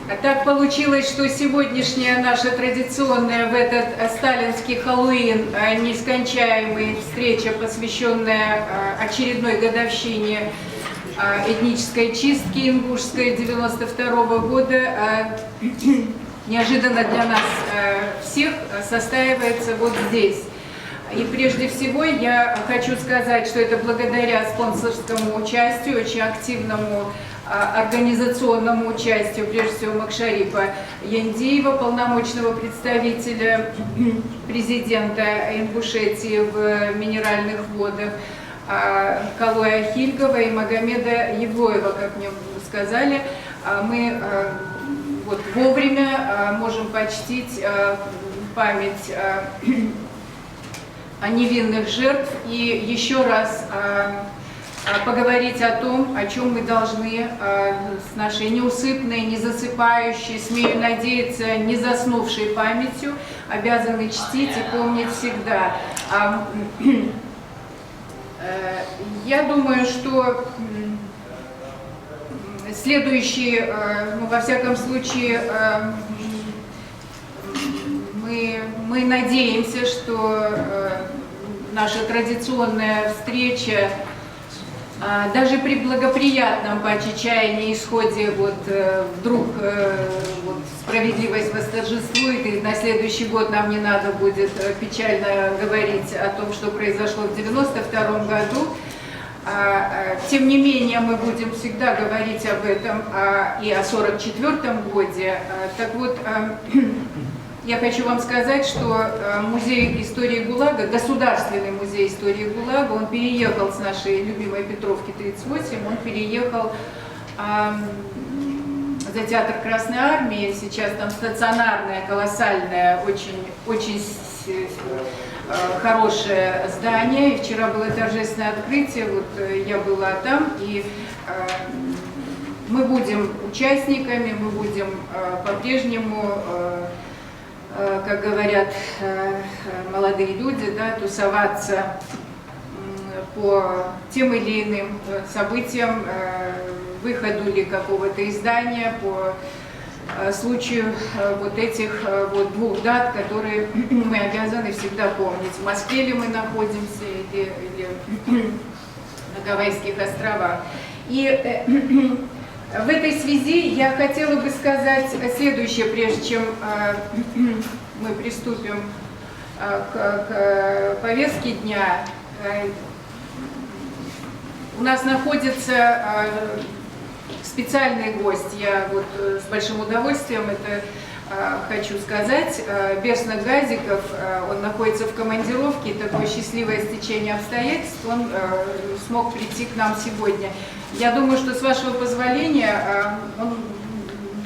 Так получилось, что сегодняшняя наша традиционная в этот сталинский Хэллоуин нескончаемая встреча, посвященная очередной годовщине этнической чистки ингушской 92-го года, неожиданно для нас всех составляется вот здесь. И прежде всего я хочу сказать, что это благодаря спонсорскому участию, очень активному организационному участию, прежде всего, Макшарипа Яндиева, полномочного представителя президента Ингушетии в минеральных водах, Калоя Хильгова и Магомеда Евлоева, как мне сказали. Мы вот вовремя можем почтить память о невинных жертв и еще раз поговорить о том, о чем мы должны с нашей неусыпной, не засыпающей, смею надеяться, не заснувшей памятью обязаны чтить и помнить всегда. Я думаю, что следующие, ну, во всяком случае, мы надеемся, что наша традиционная встреча, даже при благоприятном по чаяния исходе, вот вдруг вот, справедливость восторжествует, и на следующий год нам не надо будет печально говорить о том, что произошло в 92-м году. Тем не менее, мы будем всегда говорить об этом и о 44-м годе. Так вот, я хочу вам сказать, что музей истории ГУЛАГа, Государственный музей истории ГУЛАГа, он переехал с нашей любимой Петровки 38, он переехал за театр Красной Армии. Сейчас там стационарное, колоссальное, очень хорошее здание. И вчера было торжественное открытие, вот я была там, и мы будем участниками, мы будем по-прежнему, как говорят молодые люди, да, тусоваться по тем или иным событиям, выходу ли какого-то издания, по случаю вот этих вот двух дат, которые мы обязаны всегда помнить. В Москве ли мы находимся или на Гавайских островах. И в этой связи я хотела бы сказать следующее, прежде чем мы приступим к повестке дня. У нас находится специальный гость, я вот с большим удовольствием это хочу сказать, Берснак Газиков, он находится в командировке, такое счастливое стечение обстоятельств, он смог прийти к нам сегодня. Я думаю, что с вашего позволения он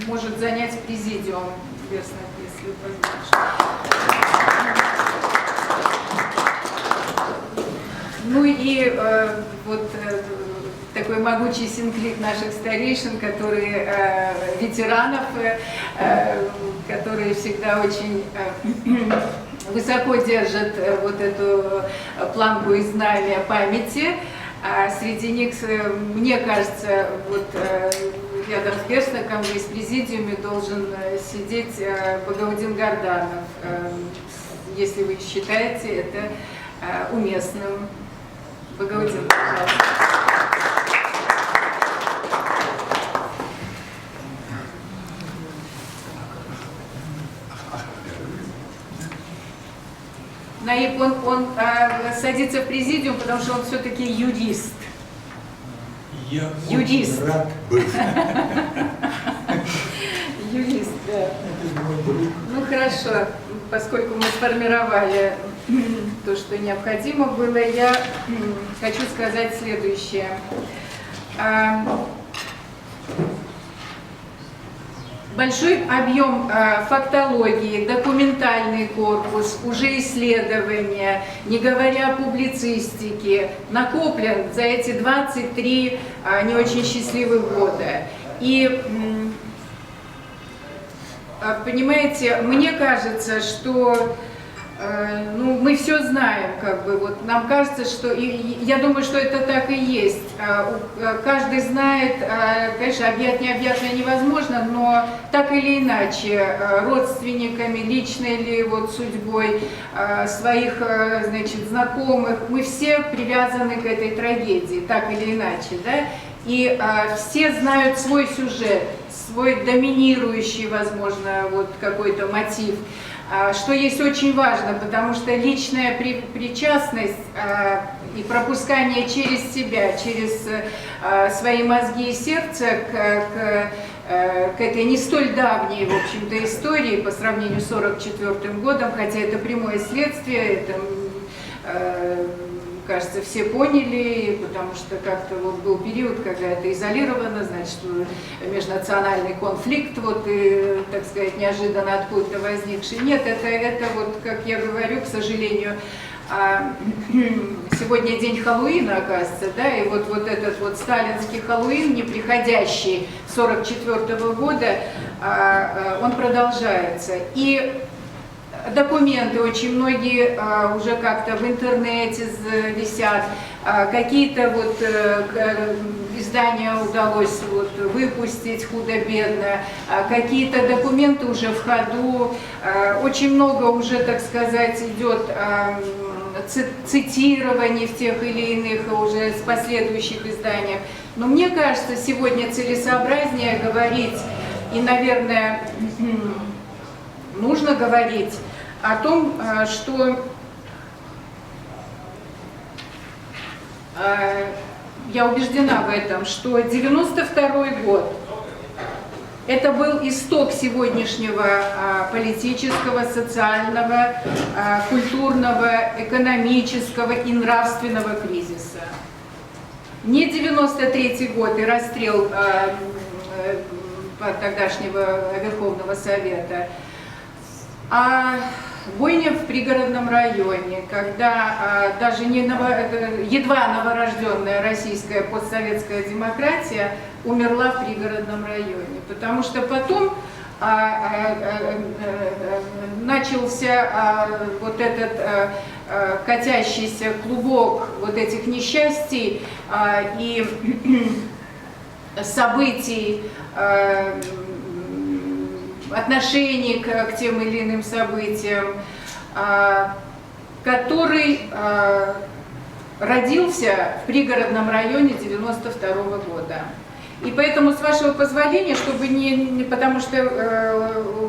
может занять президиум, Берснак, если позволишь. Ну и вот такой могучий синклит наших старейшин, которые ветеранов, которые всегда очень высоко держат вот эту планку и знамя памяти. А среди них, мне кажется, вот рядом с Берснаком и с президиуме должен сидеть Багаудин Горданов, если вы считаете это уместным. Багаудин, пожалуйста. Наиб, он садится в президиум, потому что он все-таки юрист. Я юрист. Рад быть. Юрист, да. Ну хорошо, поскольку мы сформировали то, что необходимо было, я хочу сказать следующее. Большой объем фактологии, документальный корпус, уже исследования, не говоря о публицистике, накоплен за эти 23 не очень счастливых года. И, понимаете, мне кажется, что ну, мы все знаем, как бы, вот нам кажется, что, и я думаю, что это так и есть. Каждый знает, конечно, объять необъятное невозможно, но так или иначе, родственниками, личной ли вот судьбой своих, значит, знакомых, мы все привязаны к этой трагедии, так или иначе, да, и все знают свой сюжет, свой доминирующий, возможно, вот какой-то мотив, что есть очень важно, потому что личная причастность и пропускание через себя, через свои мозги и сердце к этой не столь давней, в общем-то, истории по сравнению с 1944 годом, хотя это прямое следствие, это, кажется, все поняли, потому что как-то вот был период, когда это изолировано, значит, межнациональный конфликт, вот, и, так сказать, неожиданно откуда-то возникший. Нет, это вот, как я говорю, к сожалению, сегодня день Хэллоуина, оказывается, да, и вот этот вот сталинский Хэллоуин, не приходящий с 1944 года, он продолжается. И документы очень многие уже как-то в интернете висят, какие-то вот издания удалось вот выпустить худо-бедно, какие-то документы уже в ходу, очень много уже, так сказать, идет цитирований в тех или иных уже с последующих изданиях. Но мне кажется, сегодня целесообразнее говорить, и, наверное, нужно говорить о том, что я убеждена в этом, что 92-й год – это был исток сегодняшнего политического, социального, культурного, экономического и нравственного кризиса. Не 93-й год и расстрел тогдашнего Верховного Совета, а бойня в пригородном районе, когда даже едва новорожденная российская постсоветская демократия умерла в пригородном районе. Потому что потом начался вот этот катящийся клубок вот этих несчастий и событий, отношений к тем или иным событиям, который родился в пригородном районе 92-го года. И поэтому, с вашего позволения, чтобы потому что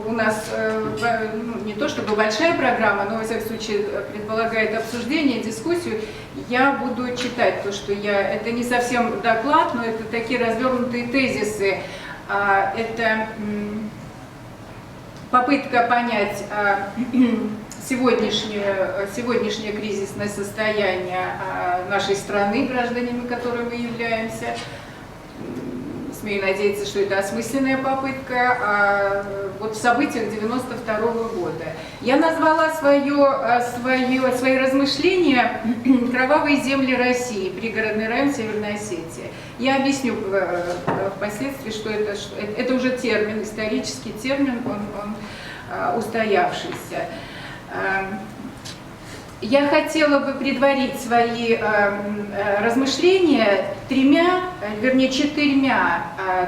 у нас не то чтобы большая программа, но, во всяком случае, предполагает обсуждение, дискуссию, я буду читать то, что это не совсем доклад, но это такие развернутые тезисы. Это попытка понять сегодняшнее кризисное состояние нашей страны, гражданами которой мы являемся. Смею надеяться, что это осмысленная попытка вот в событиях 92-го года. Я назвала свои размышления «Кровавые земли России», пригородный район Северной Осетии. Я объясню впоследствии, что это уже термин, исторический термин, он устоявшийся. Я хотела бы предварить свои размышления четырьмя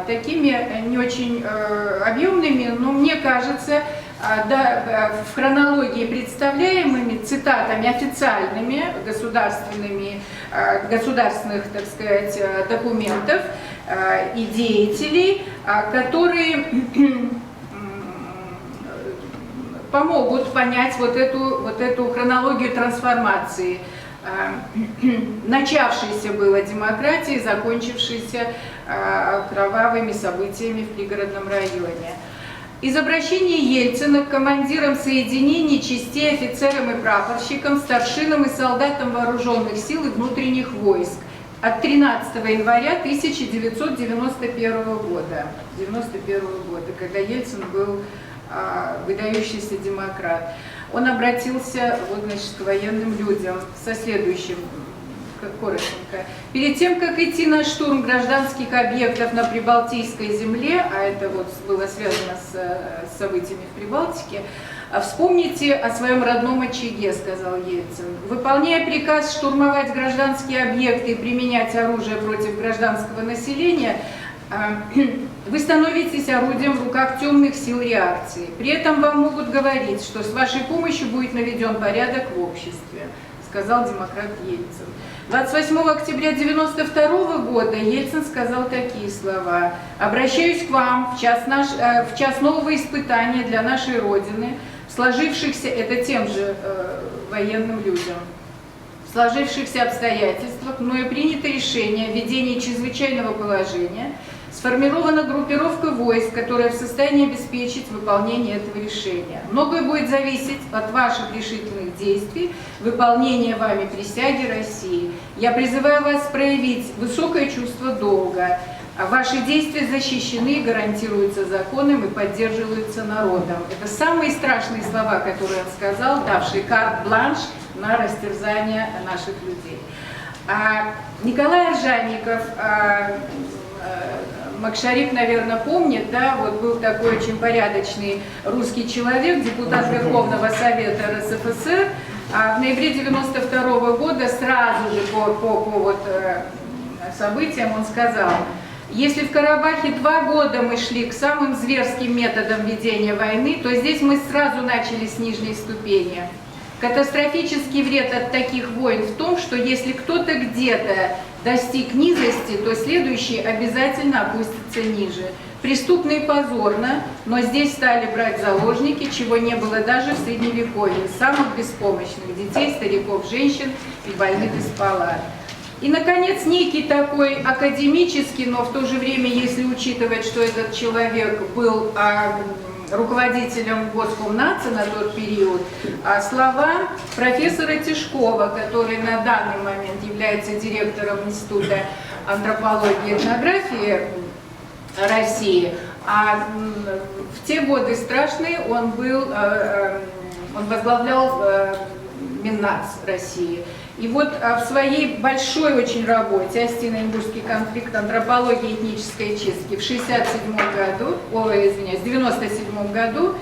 такими не очень объемными, но мне кажется, в хронологии представляемыми цитатами официальными, государственных, так сказать, документов и деятелей, которые помогут понять вот эту хронологию трансформации, начавшейся была демократии, закончившейся кровавыми событиями в пригородном районе. Из обращения Ельцина к командирам соединений, частей, офицерам и прапорщикам, старшинам и солдатам вооруженных сил и внутренних войск от 13 января 1991 года, когда Ельцин был выдающийся демократ. Он обратился вот, значит, к военным людям со следующим коротенько. Перед тем, как идти на штурм гражданских объектов на Прибалтийской земле, а это вот было связано с событиями в Прибалтике, вспомните о своем родном очаге, сказал Ельцин. Выполняя приказ штурмовать гражданские объекты и применять оружие против гражданского населения, вы становитесь орудием в руках темных сил реакции. При этом вам могут говорить, что с вашей помощью будет наведен порядок в обществе, сказал демократ Ельцин. 28 октября 1992 года Ельцин сказал такие слова: «Обращаюсь к вам в час нового испытания для нашей Родины, сложившихся, это тем же военным людям, в сложившихся обстоятельствах мною принято решение о введении чрезвычайного положения, сформирована группировка войск, которая в состоянии обеспечить выполнение этого решения. Многое будет зависеть от ваших решительных действий, выполнения вами присяги России. Я призываю вас проявить высокое чувство долга. Ваши действия защищены, гарантируются законом и поддерживаются народом». Это самые страшные слова, которые он сказал, давшие карт-бланш на растерзание наших людей. Николай Оржанников, Макшарик, наверное, помнит, да, вот был такой очень порядочный русский человек, депутат Верховного Совета РСФСР, в ноябре 1992 года сразу же по событиям он сказал: «Если в Карабахе 2 года мы шли к самым зверским методам ведения войны, то здесь мы сразу начали с нижней ступени. Катастрофический вред от таких войн в том, что если кто-то где-то достиг низости, то следующий обязательно опустится ниже. Преступно и позорно, но здесь стали брать заложники, чего не было даже в Средневековье, самых беспомощных детей, стариков, женщин и больных из палат». И, наконец, некий такой академический, но в то же время, если учитывать, что этот человек был руководителем Госкомнадзора на тот период, слова профессора Тишкова, который на данный момент является директором Института антропологии и этнографии России, а в те годы страшные он возглавлял Миннац России. И вот в своей большой очень работе «Остино-Ингушский конфликт. Антропология этнической чистки» в 97 году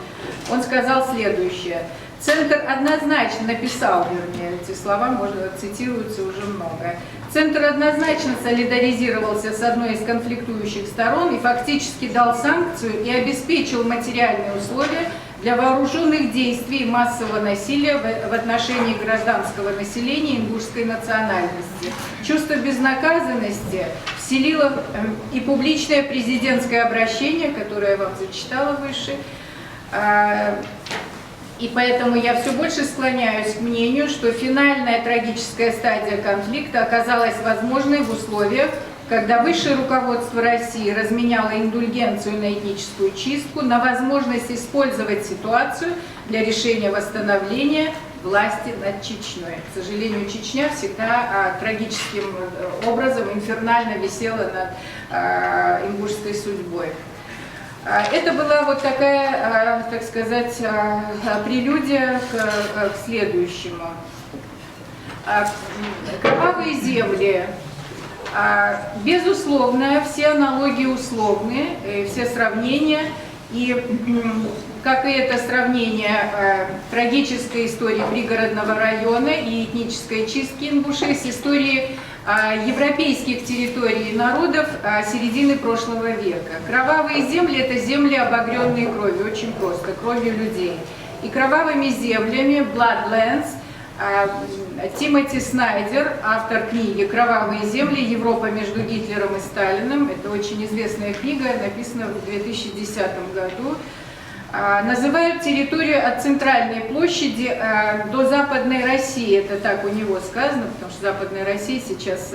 он сказал следующее. Центр однозначно написал, вернее, эти слова, можно, цитируются уже много. Центр однозначно солидаризировался с одной из конфликтующих сторон и фактически дал санкцию и обеспечил материальные условия для вооруженных действий и массового насилия в отношении гражданского населения ингушской национальности. Чувство безнаказанности вселило и публичное президентское обращение, которое я вам зачитала выше. И поэтому я все больше склоняюсь к мнению, что финальная трагическая стадия конфликта оказалась возможной в условиях, когда высшее руководство России разменяло индульгенцию на этническую чистку, на возможность использовать ситуацию для решения восстановления власти над Чечней. К сожалению, Чечня всегда трагическим образом инфернально висела над ингушской судьбой. Это была вот такая, так сказать, прелюдия к следующему. Кровавые земли. Безусловно, все аналогии условны, все сравнения, и как и это сравнение трагической истории пригородного района и этнической чистки ингушей с историей европейских территорий и народов середины прошлого века. Кровавые земли – это земли, обогренные кровью, очень просто, кровью людей. И кровавыми землями Bloodlands Тимоти Снайдер, автор книги «Кровавые земли. Европа между Гитлером и Сталиным». Это очень известная книга, написана в 2010 году. Называют территорию от центральной площади до Западной России. Это так у него сказано, потому что Западная Россия сейчас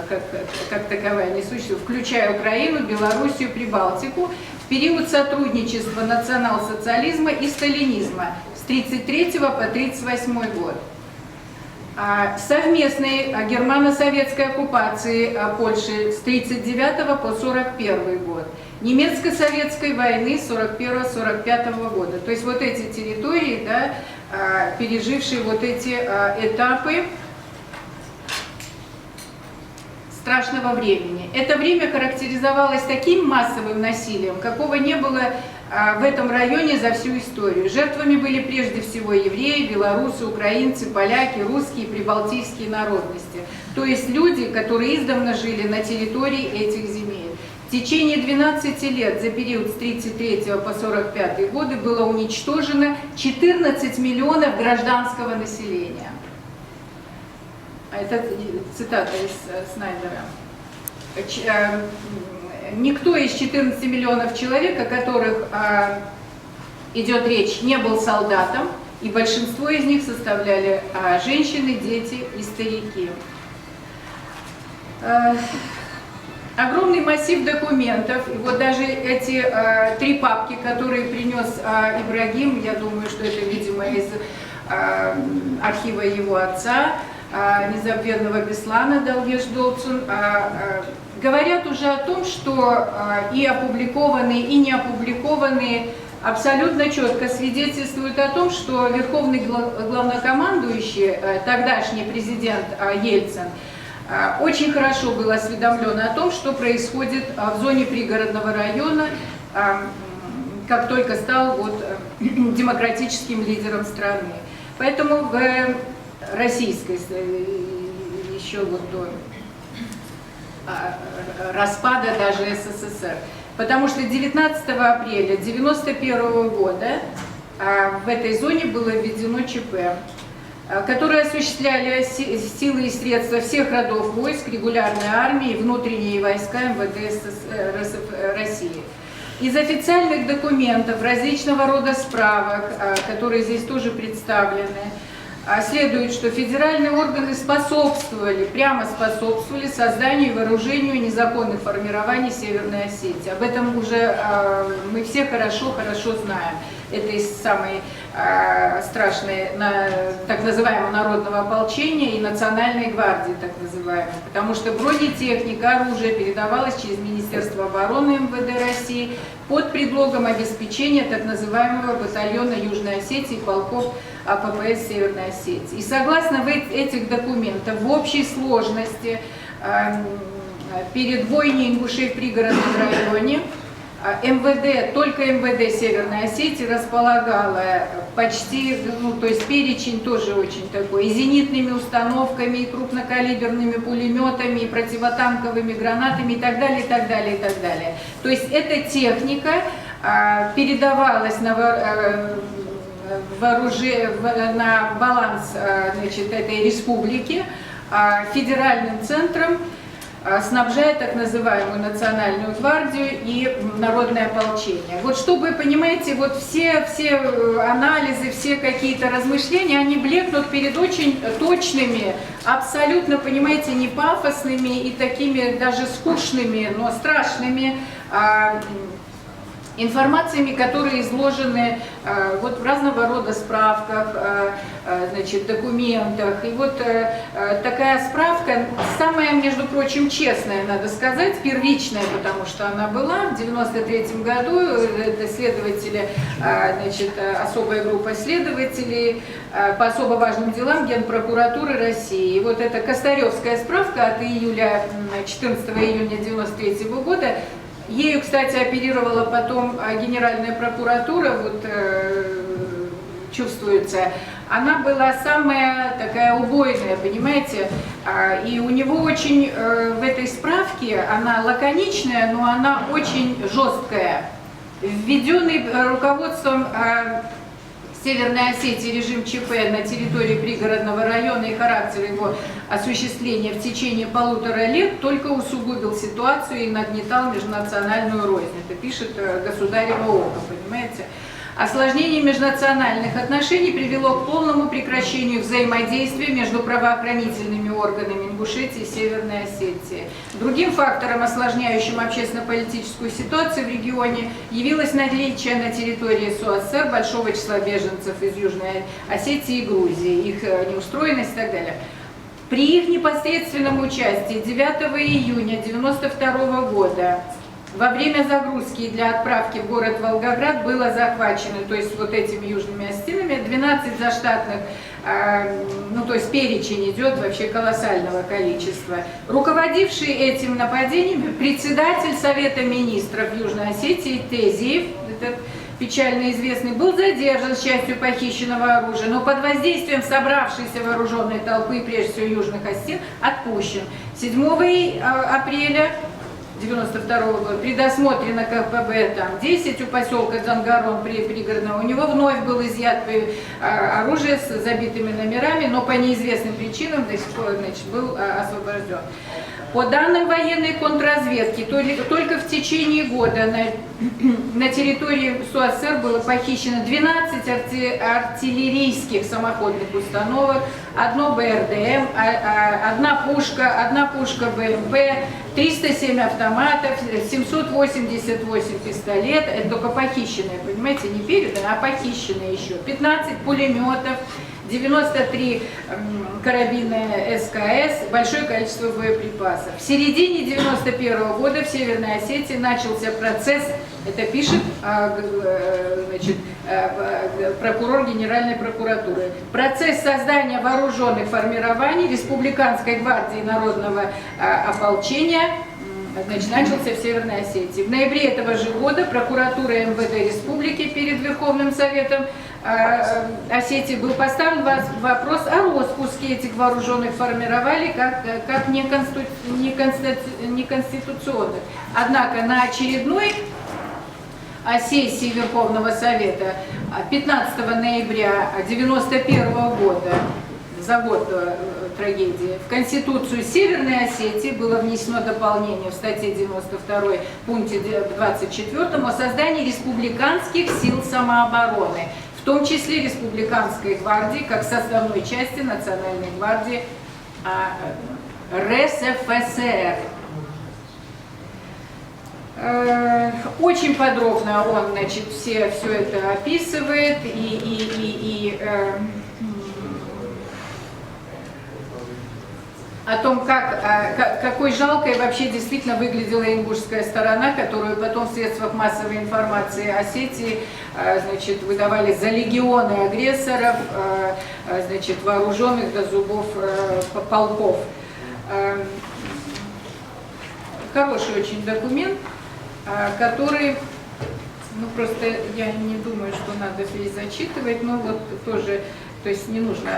как таковая не существует, включая Украину, Белоруссию, Прибалтику, в период сотрудничества национал-социализма и сталинизма с 1933 по 1938 год. Совместной германо-советской оккупации Польши с 1939 по 1941 год, немецко-советской войны с 1941-1945 года. То есть вот эти территории, да, пережившие вот эти этапы страшного времени. Это время характеризовалось таким массовым насилием, какого не было в этом районе за всю историю. Жертвами были прежде всего евреи, белорусы, украинцы, поляки, русские и прибалтийские народности. То есть люди, которые издавна жили на территории этих земель. В течение 12 лет, за период с 1933 по 1945 годы, было уничтожено 14 миллионов гражданского населения. Это цитата из Снайдера. Никто из 14 миллионов человек, о которых идет речь, не был солдатом, и большинство из них составляли женщины, дети и старики. Огромный массив документов, и вот даже эти 3 папки, которые принес Ибрагим, я думаю, что это, видимо, из архива его отца, незабвенного Беслана Далгеш Долцун, говорят уже о том, что и опубликованные, и не опубликованные абсолютно четко свидетельствуют о том, что верховный главнокомандующий, тогдашний президент Ельцин, очень хорошо был осведомлен о том, что происходит в зоне пригородного района, как только стал демократическим лидером страны. Поэтому в российской, еще до распада даже СССР, потому что 19 апреля 1991 года в этой зоне было введено ЧП, которые осуществляли силы и средства всех родов войск, регулярной армии, внутренние войска МВД России. Из официальных документов, различного рода справок, которые здесь тоже представлены, следует, что федеральные органы прямо способствовали созданию и вооружению незаконных формирований Северной Осетии. Об этом уже мы все хорошо знаем. Это из самой страшной, так называемого народного ополчения и национальной гвардии, так называемой. Потому что бронетехника, оружие передавалось через Министерство обороны МВД России под предлогом обеспечения так называемого батальона Южной Осетии, полков ППС Северной Осетии. И согласно этих документов, в общей сложности перед бойней ингушей в пригородном районе МВД, только МВД Северной Осетии располагала почти, то есть перечень тоже очень такой, и зенитными установками, и крупнокалиберными пулеметами, и противотанковыми гранатами, и так далее, и так далее, и так далее. То есть эта техника передавалась на баланс этой республики федеральным центром, снабжая так называемую национальную гвардию и народное ополчение. Вот чтобы, понимаете, вот все анализы, все какие-то размышления, они блекнут перед очень точными, абсолютно, понимаете, не пафосными и такими даже скучными, но страшными информациями, которые изложены в разного рода справках, документах. И вот такая справка, самая, между прочим, честная, надо сказать, первичная, потому что она была в 1993 году, это следователи, особая группа следователей по особо важным делам Генпрокуратуры России. И вот эта Костаревская справка от 14 июня 1993 года, ею, кстати, оперировала потом Генеральная прокуратура, чувствуется, она была самая такая убойная, понимаете, и у него очень, в этой справке, она лаконичная, но она очень жесткая. Введенный руководством Северной Осетии режим ЧП на территории пригородного района и характер его осуществления в течение 1,5 лет только усугубил ситуацию и нагнетал межнациональную рознь. Это пишет Государево око, понимаете? Осложнение межнациональных отношений привело к полному прекращению взаимодействия между правоохранительными органами Ингушетии и Северной Осетии. Другим фактором, осложняющим общественно-политическую ситуацию в регионе, явилось наличие на территории СССР большого числа беженцев из Южной Осетии и Грузии, их неустроенность и так далее. При их непосредственном участии 9 июня 1992 года во время загрузки для отправки в город Волгоград было захвачено, то есть вот этими южными осетинами, 12 заштатных, ну то есть перечень идет вообще колоссального количества. Руководивший этим нападением председатель Совета министров Южной Осетии Тезиев, этот печально известный, был задержан с частью похищенного оружия, но под воздействием собравшейся вооруженной толпы, прежде всего южных осетин, отпущен. 7 апреля 92 года при досмотре на КПБ там 10 у поселка Дзангарон пригородного, у него вновь был изъят оружие с забитыми номерами, но по неизвестным причинам до сих пор, значит, был освобожден. По данным военной контрразведки, только в течение года на территории СУАСР было похищено 12 артиллерийских самоходных установок, одно БРДМ, одна пушка БМП, 307 автоматов, 788 пистолетов, это только похищенные, понимаете, не переданные, а похищенные еще, 15 пулеметов, 93 карабина СКС, большое количество боеприпасов. В середине 91 года в Северной Осетии начался процесс, это пишет значит, прокурор Генеральной прокуратуры, процесс создания вооруженных формирований Республиканской гвардии народного ополчения, значит, начался в Северной Осетии. В ноябре этого же года прокуратура МВД Республики перед Верховным Советом Осетии был поставлен вопрос о распуске этих вооруженных формирований как неконституционных. Однако на очередной сессии Верховного Совета 15 ноября 1991 года, за год до трагедии, в Конституцию Северной Осетии было внесено дополнение в статье 92 пункте 24 о создании республиканских сил самообороны, в том числе Республиканской гвардии, как составной части Национальной гвардии РСФСР. Очень подробно он, значит, все это описывает о том, какой жалкой вообще действительно выглядела ингушская сторона, которую потом в средствах массовой информации Осетии, значит, выдавали за легионы агрессоров, значит, вооруженных до зубов полков. Хороший очень документ, который, ну просто я не думаю, что надо здесь зачитывать, но вот тоже, то есть не нужно,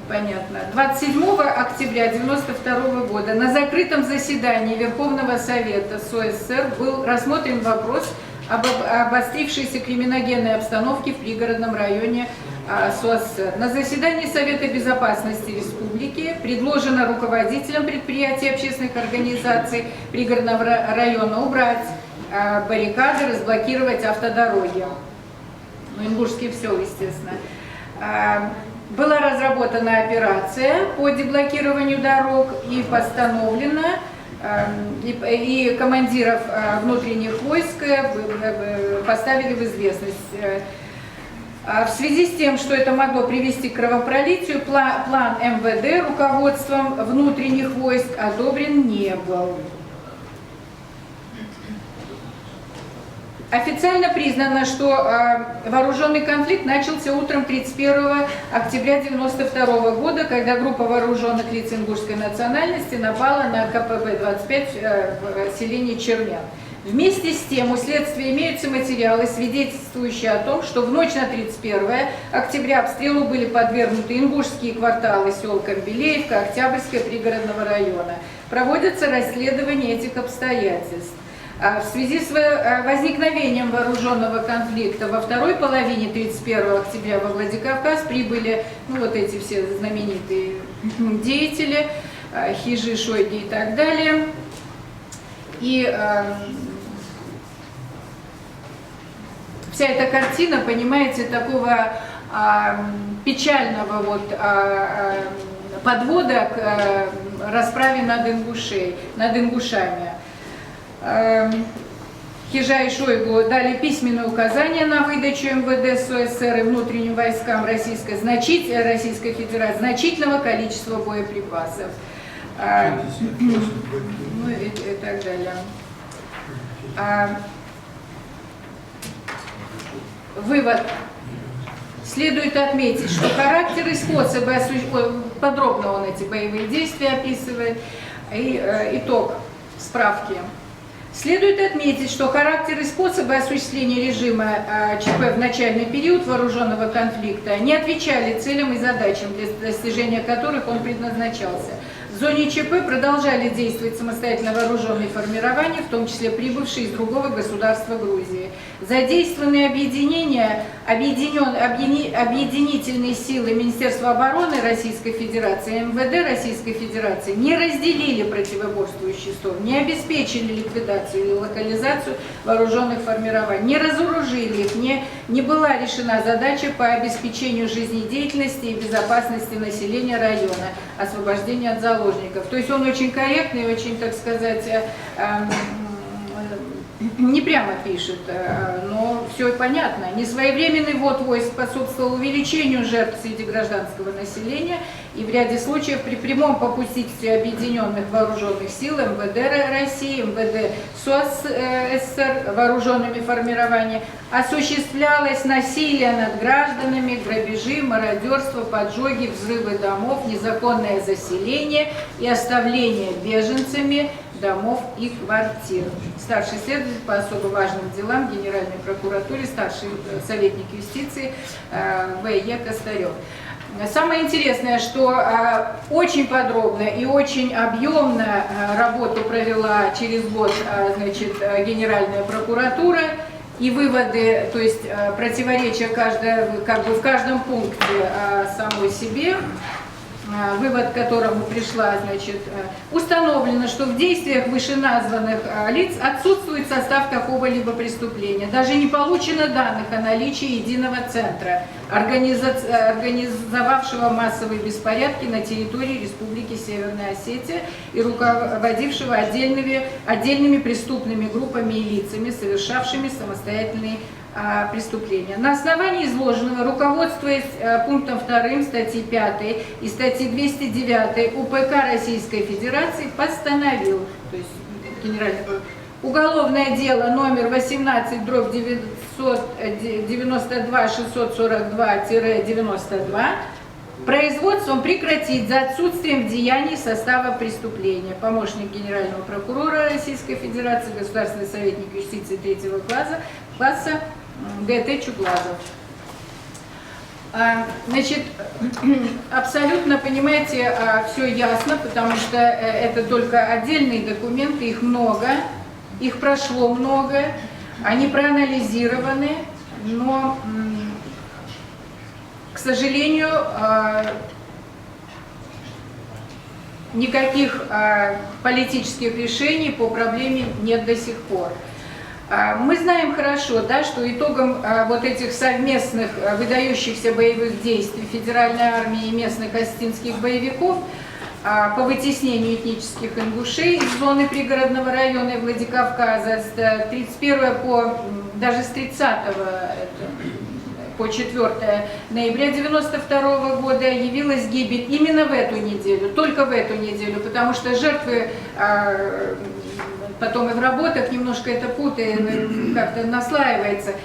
понятно. 27 октября 1992 года на закрытом заседании Верховного Совета СОСР был рассмотрен вопрос об обострившейся криминогенной обстановке в пригородном районе СОСР. На заседании Совета безопасности Республики предложено руководителям предприятий и общественных организаций пригородного района убрать баррикады, разблокировать автодороги. Ну, ингушские все, естественно. Была разработана операция по деблокированию дорог и постановлена, и командиров внутренних войск поставили в известность. В связи с тем, что это могло привести к кровопролитию, план МВД руководством внутренних войск одобрен не был. Официально признано, что вооруженный конфликт начался утром 31 октября 1992 года, когда группа вооруженных лиц ингушской национальности напала на КПБ-25 в селении Чермян. Вместе с тем у следствия имеются материалы, свидетельствующие о том, что в ночь на 31 октября обстрелу были подвергнуты ингушские кварталы сел Камбелеевка, Октябрьская пригородного района. Проводятся расследования этих обстоятельств. В связи с возникновением вооруженного конфликта во второй половине 31 октября во Владикавказ прибыли, ну, вот эти все знаменитые деятели, Хижи, Шойги и так далее. И вся эта картина, понимаете, такого печального вот, подвода к расправе над ингушами. Хижа и Шойгу дали письменные указания на выдачу МВД СССР и внутренним войскам Российской Федерации значительного количества боеприпасов. Ну и так далее. Вывод. Следует отметить, что характер и способы, подробно он эти боевые действия описывает, и итог справки. Следует отметить, что характер и способы осуществления режима ЧП в начальный период вооруженного конфликта не отвечали целям и задачам, для достижения которых он предназначался. В зоне ЧП продолжали действовать самостоятельно вооруженные формирования, в том числе прибывшие из другого государства Грузии. Задействованные объединительные силы Министерства обороны Российской Федерации и МВД Российской Федерации не разделили противоборствующие стороны, не обеспечили ликвидацию или локализацию вооруженных формирований, не разоружили их, не была решена задача по обеспечению жизнедеятельности и безопасности населения района, освобождения от заложников. То есть он очень корректный, очень, так сказать, не прямо пишет, но все понятно. Несвоевременный ввод войск способствовал увеличению жертв среди гражданского населения и в ряде случаев при прямом попустительстве объединенных вооруженных сил МВД России, МВД СОС СССР вооруженными формированиями осуществлялось насилие над гражданами, грабежи, мародерство, поджоги, взрывы домов, незаконное заселение и оставление беженцами домов и квартир. Старший следователь по особо важным делам Генеральной прокуратуры, старший советник юстиции В.Е. Костарев. Самое интересное, что очень подробно и очень объемно работу провела через год, значит, Генеральная прокуратура, и выводы, то есть противоречия как бы в каждом пункте самой себе. Вывод к которому пришла, значит, установлено, что в действиях вышеназванных лиц отсутствует состав какого-либо преступления. Даже не получено данных о наличии единого центра, организовавшего массовые беспорядки на территории Республики Северная Осетия и руководившего отдельными преступными группами и лицами, совершавшими самостоятельные преступления. На основании изложенного, руководствуясь пунктом 2 статьи 5 и статьи 209 УПК Российской Федерации, постановил, то есть генеральный уголовное дело номер 18/992-642-92 производством прекратить за отсутствием деяний состава преступления. Помощник генерального прокурора Российской Федерации, государственный советник юстиции 3-го класса Г.Т. Чуглазов. Значит, абсолютно, понимаете, все ясно, потому что это только отдельные документы, их много, их прошло много, они проанализированы, но, к сожалению, никаких политических решений по проблеме нет до сих пор. Мы знаем хорошо, да, что итогом вот этих совместных выдающихся боевых действий Федеральной армии и местных осетинских боевиков по вытеснению этнических ингушей из зоны пригородного района Владикавказа с 31 даже с 30 по 4 ноября 1992 года явилась гибель именно в эту неделю, только в эту неделю, потому что жертвы потом и в работах немножко это путает, как-то наслаивается.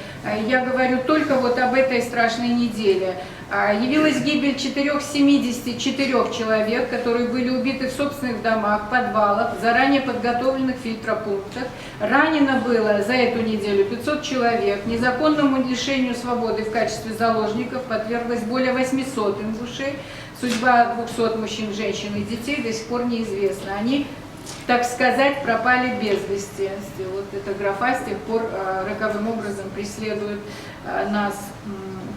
Я говорю только вот об этой страшной неделе. Явилась гибель 474 человек, которые были убиты в собственных домах, подвалах, заранее подготовленных фильтропунктах. Ранено было за эту неделю 500 человек. Незаконному лишению свободы в качестве заложников подверглось более 800 ингушей. Судьба 200 мужчин, женщин и детей до сих пор неизвестна. Они, так сказать, пропали без вести. Вот эта графа с тех пор роковым образом преследует нас.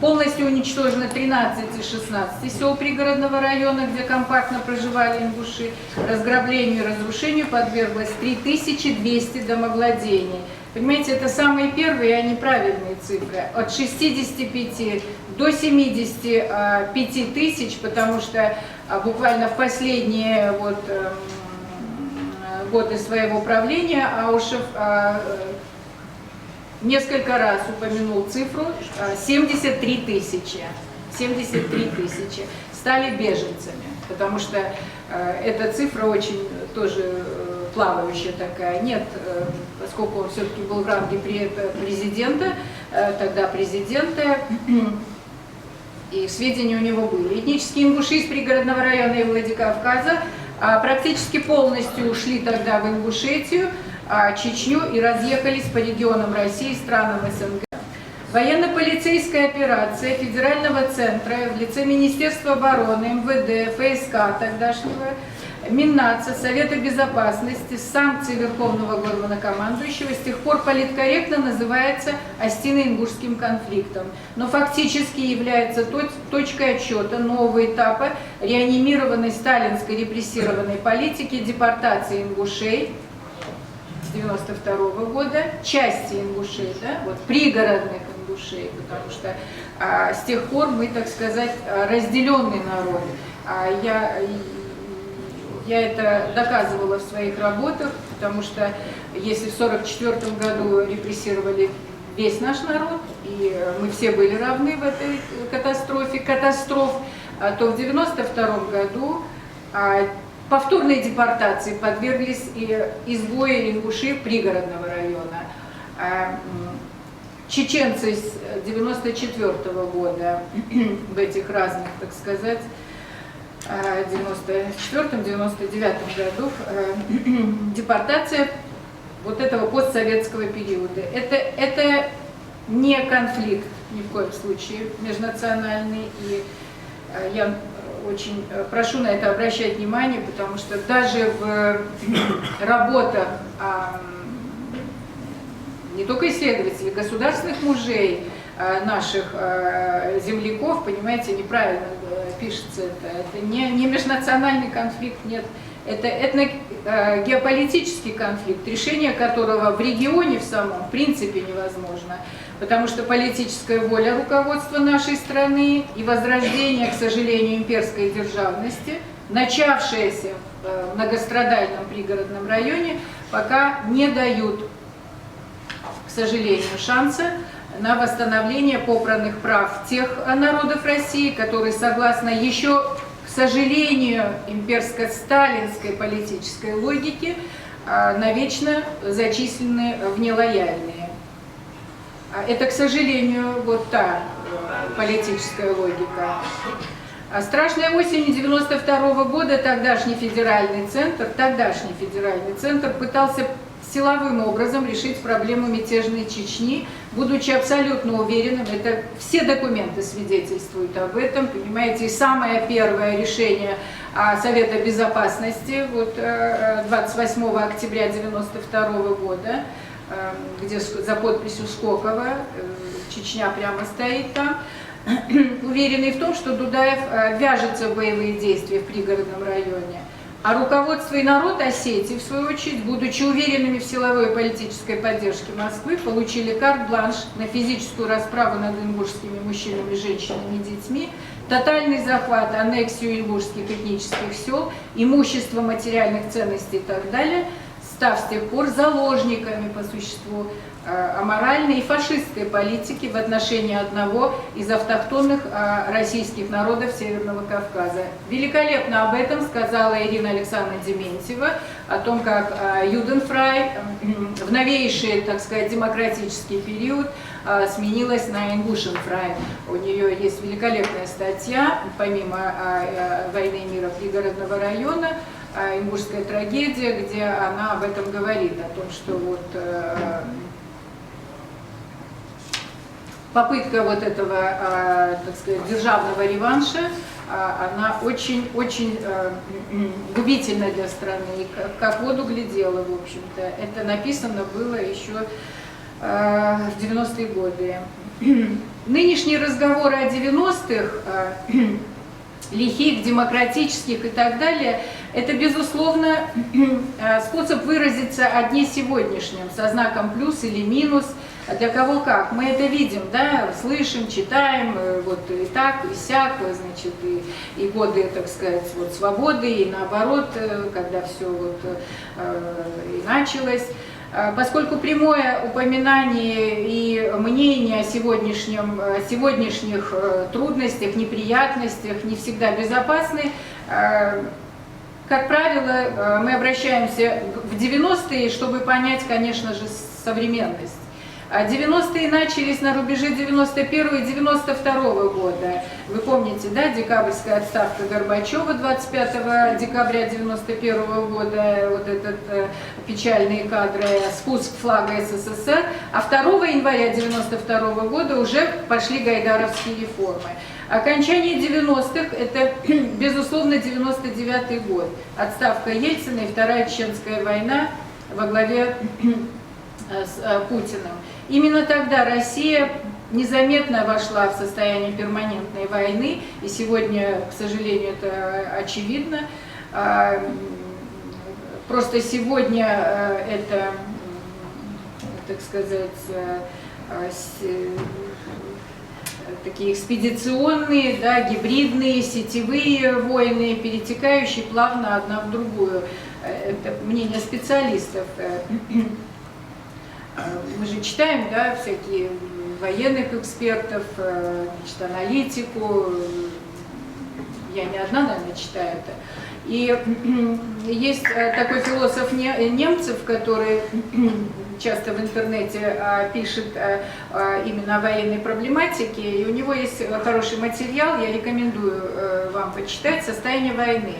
Полностью уничтожено 13 из 16 сел пригородного района, где компактно проживали ингуши. Разграблению и разрушению подверглось 3200 домовладений. Понимаете, это самые первые, а неправильные цифры. От 65 до 75 тысяч, потому что буквально в последние годы своего правления Аушев несколько раз упомянул цифру 73 тысячи. 73 тысячи стали беженцами, потому что эта цифра очень тоже плавающая такая. Нет, поскольку он все-таки был в ранге президента, тогда президента, и сведения у него были. Этнические ингуши из пригородного района и Владикавказа практически полностью ушли тогда в Ингушетию, Чечню и разъехались по регионам России и странам СНГ. Военно-полицейская операция Федерального центра в лице Министерства обороны, МВД, ФСК тогдашнего, Миннаца, Совета безопасности, санкций Верховного Главнокомандующего с тех пор политкорректно называется Остино-Ингушским конфликтом, но фактически является точкой отсчета нового этапа реанимированной сталинской репрессированной политики депортации ингушей с 1992 года, части ингушей, да, вот, пригородных ингушей, потому что с тех пор мы, так сказать, разделенный народ. Я это доказывала в своих работах, потому что если в 1944 году репрессировали весь наш народ, и мы все были равны в этой катастрофе, то в 1992 году повторной депортации подверглись и изгои ингуши пригородного района. Чеченцы с 1994 года в этих разных, так сказать, 94-99 году депортация вот этого постсоветского периода. Это не конфликт ни в коем случае межнациональный, и я очень прошу на это обращать внимание, потому что даже в работах не только исследователей, государственных мужей, наших земляков, понимаете, неправильно пишется это не межнациональный конфликт, нет, это этно-геополитический конфликт, решение которого в регионе в самом в принципе невозможно, потому что политическая воля руководства нашей страны и возрождение, к сожалению, имперской державности, начавшееся в многострадальном пригородном районе, пока не дают, к сожалению, шанса на восстановление попранных прав тех народов России, которые, согласно еще, к сожалению, имперско-сталинской политической логике, навечно зачислены в нелояльные. Это, к сожалению, вот та политическая логика. Страшной осенью 1992 года тогдашний федеральный центр пытался силовым образом решить проблему мятежной Чечни, будучи абсолютно уверенным, это все документы свидетельствуют об этом, понимаете, и самое первое решение Совета Безопасности вот, 28 октября 1992 года, где за подписью Скокова, Чечня прямо стоит там, уверенный в том, что Дудаев вяжется в боевые действия в пригородном районе. А руководство и народ Осетии, в свою очередь, будучи уверенными в силовой и политической поддержке Москвы, получили карт-бланш на физическую расправу над ингушскими мужчинами, женщинами и детьми, тотальный захват, аннексию ингушских этнических сел, имущество, материальных ценностей и так далее, став с тех пор заложниками по существу аморальной и фашистской политики в отношении одного из автохтонных российских народов Северного Кавказа. Великолепно об этом сказала Ирина Александровна Дементьева, о том, как Юденфрай в новейший, так сказать, демократический период сменилась на Ингушенфрай. У нее есть великолепная статья, помимо «Войны и мира пригородного района», «Ингушская трагедия», где она об этом говорит, о том, что вот попытка вот этого, так сказать, державного реванша, она очень-очень губительна для страны, и как в воду глядела, в общем-то. Это написано было еще в 90-е годы. Нынешние разговоры о 90-х, лихих, демократических и так далее, это, безусловно, способ выразиться о дне сегодняшнем, со знаком плюс или минус, для кого как. Мы это видим, да, слышим, читаем, вот и так, и сяк, значит, и годы, так сказать, вот, свободы, и наоборот, когда все вот и началось. Поскольку прямое упоминание и мнение о сегодняшних трудностях, неприятностях не всегда безопасны, как правило, мы обращаемся в 90-е, чтобы понять, конечно же, современность. 90-е начались на рубеже 91 и 92 года. Вы помните, да, декабрьская отставка Горбачева 25 декабря 91 года, вот этот печальные кадры, спуск флага СССР, а 2 января 92 года уже пошли гайдаровские реформы. Окончание 90-х – это, безусловно, 99 год. Отставка Ельцина и Вторая Чеченская война во главе с Путиным. Именно тогда Россия незаметно вошла в состояние перманентной войны, и сегодня, к сожалению, это очевидно. Просто сегодня это, так сказать, такие экспедиционные, да, гибридные, сетевые войны, перетекающие плавно одна в другую. Это мнение специалистов. Мы же читаем, да, всякие военных экспертов, значит, аналитику. Я не одна, наверное, читаю это. И есть такой философ Немцев, который часто в интернете пишет именно о военной проблематике, и у него есть хороший материал, я рекомендую вам почитать «Состояние войны».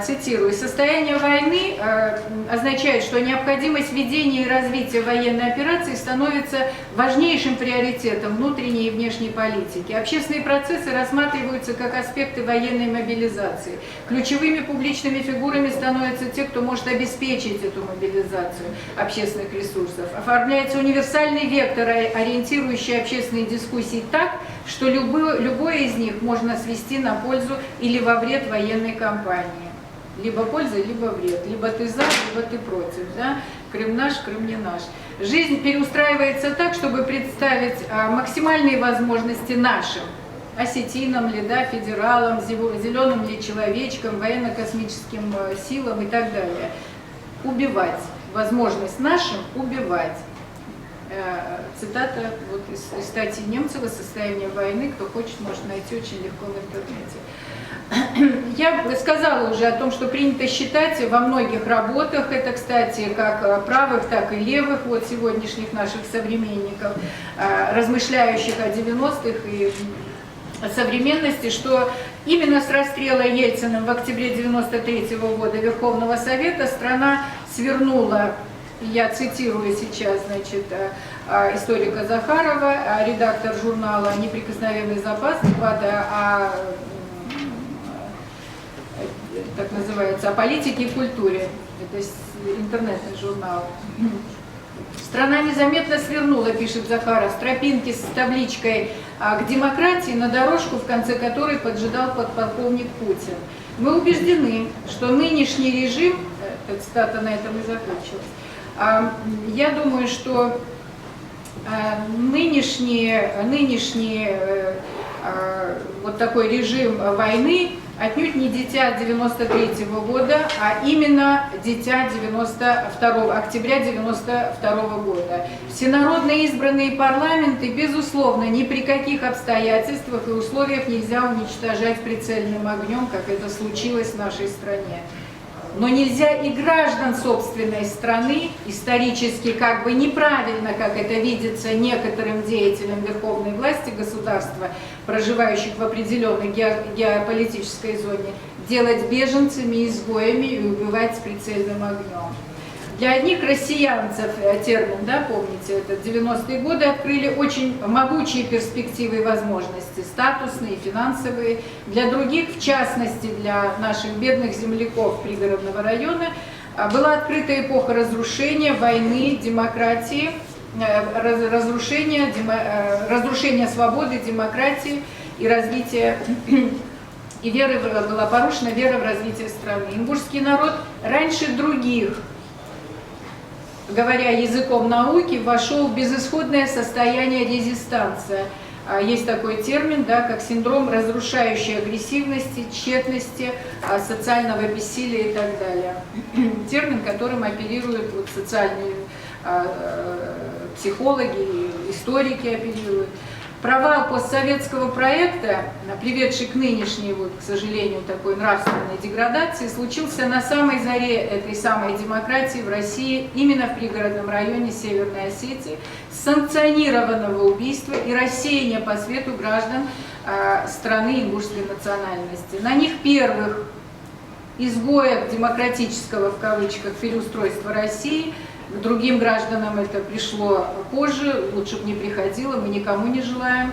Цитирую: «Состояние войны означает, что необходимость ведения и развития военной операции становится важнейшим приоритетом внутренней и внешней политики. Общественные процессы рассматриваются как аспекты военной мобилизации. Ключевыми публичными фигурами становятся те, кто может обеспечить эту мобилизацию общественных ресурсов. Оформляется универсальный вектор, ориентирующий общественные дискуссии так, что любое из них можно свести на пользу или во вред военной кампании. Либо польза, либо вред. Либо ты за, либо ты против. Да? Крым наш, Крым не наш. Жизнь переустраивается так, чтобы представить максимальные возможности нашим. Осетинам ли, да, федералам, зеленым ли человечкам, военно-космическим силам и так далее. Убивать. Возможность нашим убивать. Цитата вот из статьи Немцева «Состояние войны». Кто хочет, может найти очень легко в интернете. Я сказала уже о том, что принято считать во многих работах, это, кстати, как правых, так и левых, вот сегодняшних наших современников, размышляющих о 90-х и о современности, что именно с расстрела Ельциным в октябре 93 года Верховного Совета страна свернула, я цитирую сейчас, значит, историка Захарова, редактор журнала «Неприкосновенный запас», так называется, о политике и культуре. Это интернетный журнал. Страна незаметно свернула, пишет Захаров, с тропинки с табличкой к демократии на дорожку, в конце которой поджидал подполковник Путин. Мы убеждены, что нынешний режим, цитата на этом и закончилась, я думаю, что нынешний вот такой режим войны отнюдь не дитя 93 года, а именно дитя октября 92 года. Всенародно избранные парламенты, безусловно, ни при каких обстоятельствах и условиях нельзя уничтожать прицельным огнем, как это случилось в нашей стране. Но нельзя и граждан собственной страны, исторически как бы неправильно, как это видится некоторым деятелям верховной власти государства, проживающих в определенной геополитической зоне, делать беженцами, изгоями и убивать с прицельным огнем. Для одних россиянцев, термин, да, помните, это 90-е годы открыли очень могучие перспективы и возможности, статусные, финансовые. Для других, в частности для наших бедных земляков пригородного района, была открыта эпоха разрушения, войны, демократии, разрушения свободы, демократии и развития, и была порушена вера в развитие страны. Ингушский народ раньше других, говоря языком науки, вошел в безысходное состояние резистанция. Есть такой термин, да, как синдром разрушающей агрессивности, тщетности, социального бессилия и так далее. Термин, которым оперируют вот социальные психологи, историки оперируют. Провал постсоветского проекта, приведший к нынешней, вот, к сожалению, такой нравственной деградации, случился на самой заре этой самой демократии в России, именно в пригородном районе Северной Осетии, санкционированного убийства и рассеяния по свету граждан страны ингушской национальности. На них первых изгоев демократического, в кавычках, переустройства России, к другим гражданам это пришло позже, лучше бы не приходило, мы никому не желаем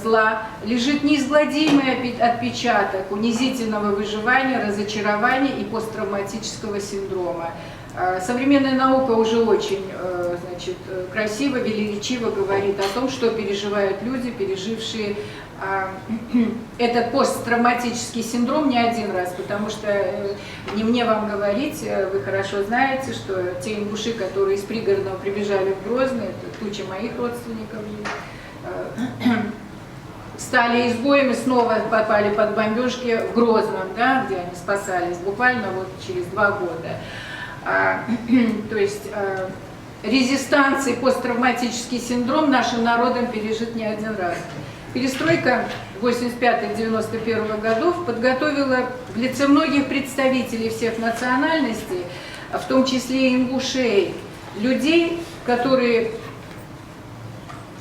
зла, лежит неизгладимый отпечаток унизительного выживания, разочарования и посттравматического синдрома. Современная наука уже очень, значит, красиво, величиво говорит о том, что переживают люди, пережившие этот посттравматический синдром не один раз, потому что не мне вам говорить, вы хорошо знаете, что те ингуши, которые из пригородного прибежали в Грозный, это туча моих родственников, стали изгоями, снова попали под бомбежки в Грозном, да, где они спасались, буквально вот через 2 года. То есть резистанция и посттравматический синдром нашим народом пережит не один раз. Перестройка 85-91 годов подготовила в лице многих представителей всех национальностей, в том числе и ингушей, людей, которые,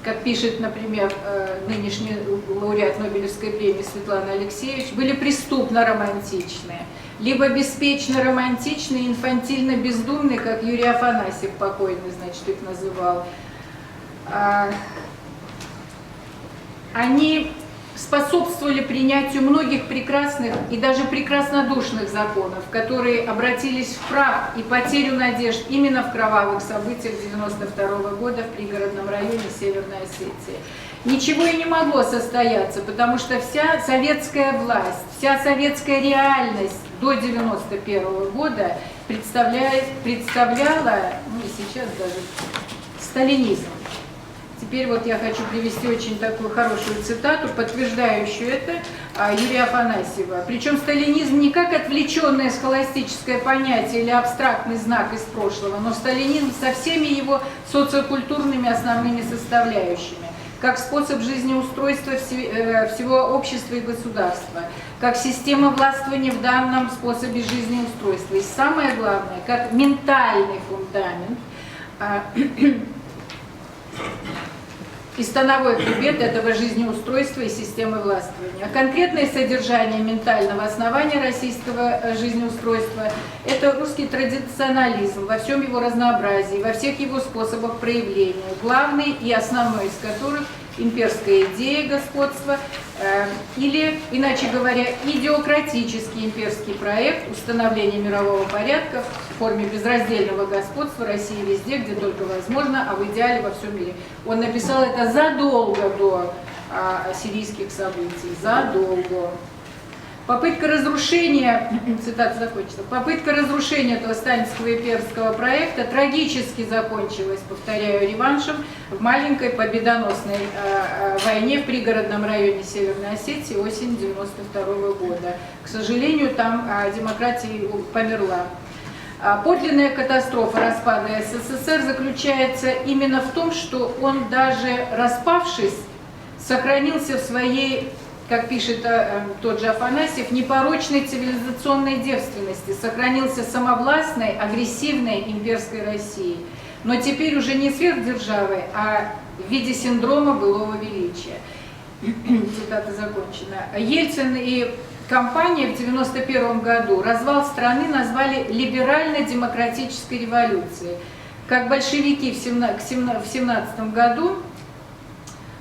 как пишет, например, нынешний лауреат Нобелевской премии Светлана Алексеевич, были преступно романтичные, либо беспечно романтичные, инфантильно бездумные, как Юрий Афанасьев покойный, значит, их называл. Они способствовали принятию многих прекрасных и даже прекраснодушных законов, которые обратились в прах и потерю надежд именно в кровавых событиях 1992 года в пригородном районе Северной Осетии. Ничего и не могло состояться, потому что вся советская власть, вся советская реальность до 1991 года представляла, ну и сейчас даже, сталинизм. Теперь вот я хочу привести очень такую хорошую цитату, подтверждающую это, Юрия Афанасьева. Причем сталинизм не как отвлеченное схоластическое понятие или абстрактный знак из прошлого, но сталинизм со всеми его социокультурными основными составляющими, как способ жизнеустройства всего общества и государства, как система властвования в данном способе жизнеустройства. И самое главное, как ментальный фундамент и становой хребет этого жизнеустройства и системы властвования. А конкретное содержание ментального основания российского жизнеустройства – это русский традиционализм во всем его разнообразии, во всех его способах проявления, главный и основной из которых – имперская идея господства, или, иначе говоря, идеократический имперский проект установления мирового порядка в форме безраздельного господства России везде, где только возможно, а в идеале во всем мире. Он написал это задолго до сирийских событий, задолго. Попытка разрушения, цитата закончена, попытка разрушения этого сталинского и имперского проекта трагически закончилась, повторяю, реваншем в маленькой победоносной войне в пригородном районе Северной Осетии осень 1992 года. К сожалению, там демократия померла. Подлинная катастрофа распада СССР заключается именно в том, что он, даже распавшись, сохранился в своей, как пишет тот же Афанасьев, непорочной цивилизационной девственности, сохранился самовластной, агрессивной имперской Россией, но теперь уже не сверхдержавой, а в виде синдрома былого величия. Цитата закончена. Ельцин и компания в 1991 году развал страны назвали либерально-демократической революцией. Как большевики в 1917 году,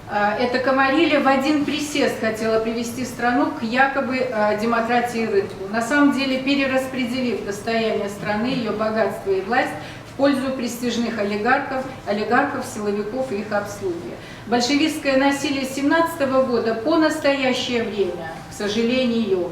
это Комарилья в один присест хотела привести страну к якобы демократии и рынку, на самом деле перераспределив достояние страны, ее богатство и власть в пользу престижных олигархов, силовиков и их обслуги. Большевистское насилие 1917 года по настоящее время, к сожалению,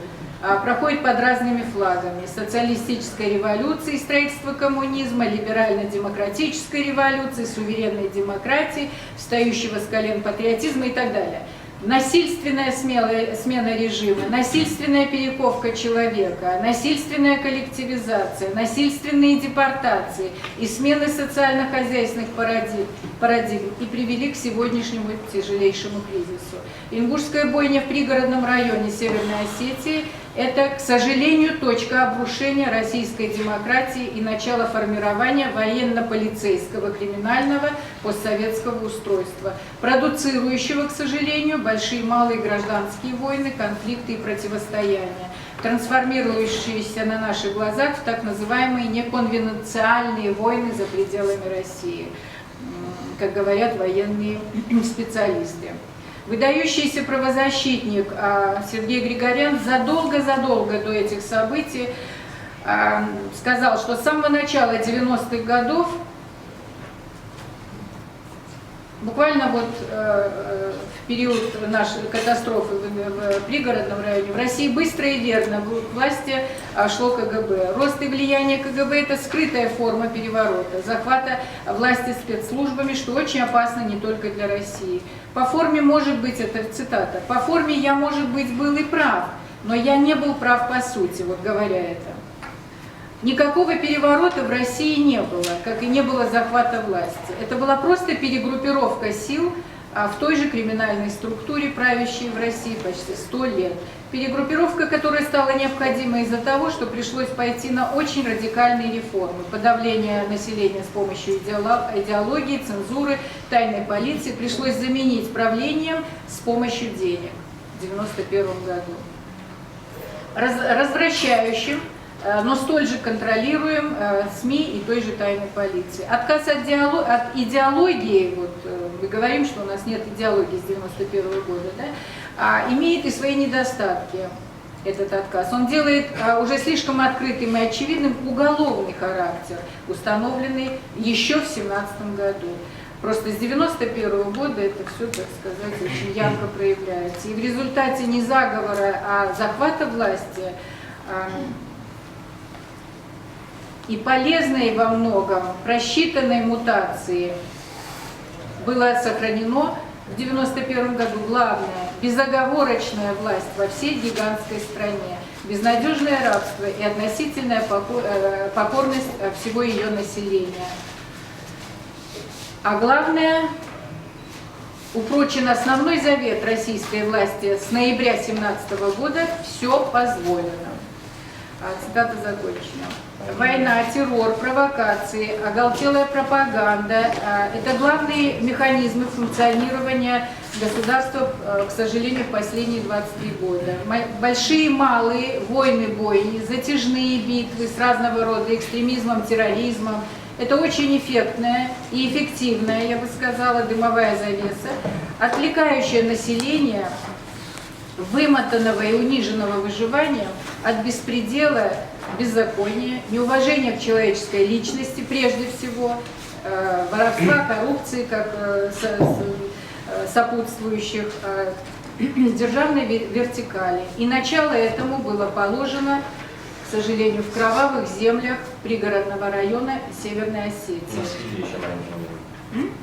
проходит под разными флагами: социалистической революции, строительство коммунизма, либерально-демократической революции, суверенной демократии, встающего с колен патриотизма и так далее. Насильственная смена режима, насильственная перековка человека, насильственная коллективизация, насильственные депортации и смены социально-хозяйственных парадигм парадигм и привели к сегодняшнему тяжелейшему кризису. Ингушская бойня в пригородном районе Северной Осетии – это, к сожалению, точка обрушения российской демократии и начало формирования военно-полицейского криминального постсоветского устройства, продуцирующего, к сожалению, большие и малые гражданские войны, конфликты и противостояния, трансформирующиеся на наших глазах в так называемые неконвенциальные войны за пределами России, как говорят военные специалисты. Выдающийся правозащитник Сергей Григорян задолго до этих событий сказал, что с самого начала 90-х годов, буквально вот в период нашей катастрофы в пригородном районе, в России быстро и верно к власти шло КГБ. Рост и влияние КГБ – это скрытая форма переворота, захвата власти спецслужбами, что очень опасно не только для России. По форме, может быть, это цитата, по форме я, может быть, был и прав, но я не был прав по сути, вот говоря это. Никакого переворота в России не было, как и не было захвата власти. Это была просто перегруппировка сил в той же криминальной структуре, правящей в России почти 100 лет. Перегруппировка, которая стала необходима из-за того, что пришлось пойти на очень радикальные реформы. Подавление населения с помощью идеологии, цензуры, тайной полиции пришлось заменить правлением с помощью денег в 1991 году. Развращающим, но столь же контролируем СМИ и той же тайной полиции. Отказ от идеологии, вот мы говорим, что у нас нет идеологии с 91 года, да, имеет и свои недостатки, этот отказ. Он делает уже слишком открытым и очевидным уголовный характер, установленный еще в 1917 году. Просто с 91 года это все, так сказать, очень ярко проявляется. И в результате не заговора, а захвата власти и полезной во многом просчитанной мутации было сохранено в 1991 году главное – безоговорочная власть во всей гигантской стране, безнадежное рабство и относительная покорность всего ее населения. А главное – упрочен основной завет российской власти с ноября 1917 года «все позволено». Цитата закончена. Война, террор, провокации, оголтелая пропаганда – это главные механизмы функционирования государства, к сожалению, в последние 23 года. Большие и малые войны, бойни, затяжные битвы с разного рода экстремизмом, терроризмом – это очень эффектная и эффективная, я бы сказала, дымовая завеса, отвлекающая население, вымотанного и униженного выживания от беспредела, беззакония, неуважения к человеческой личности прежде всего, воровства, коррупции как сопутствующих, державной вертикали. И начало этому было положено, к сожалению, в кровавых землях пригородного района Северной Осетии.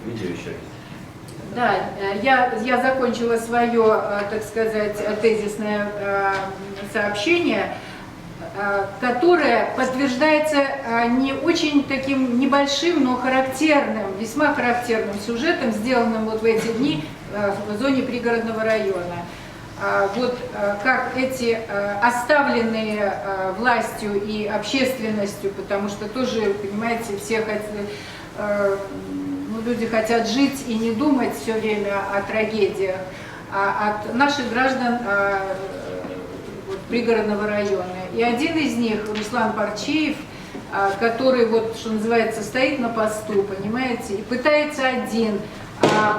Видео еще. Да, я закончила свое, так сказать, тезисное сообщение, которое подтверждается не очень таким небольшим, но характерным, весьма характерным сюжетом, сделанным вот в эти дни в зоне пригородного района. Вот как эти оставленные властью и общественностью, потому что тоже, понимаете, все люди хотят жить и не думать все время о трагедиях, от наших граждан пригородного района. И один из них, Руслан Парчиев, который, вот, что называется, стоит на посту, понимаете, и пытается один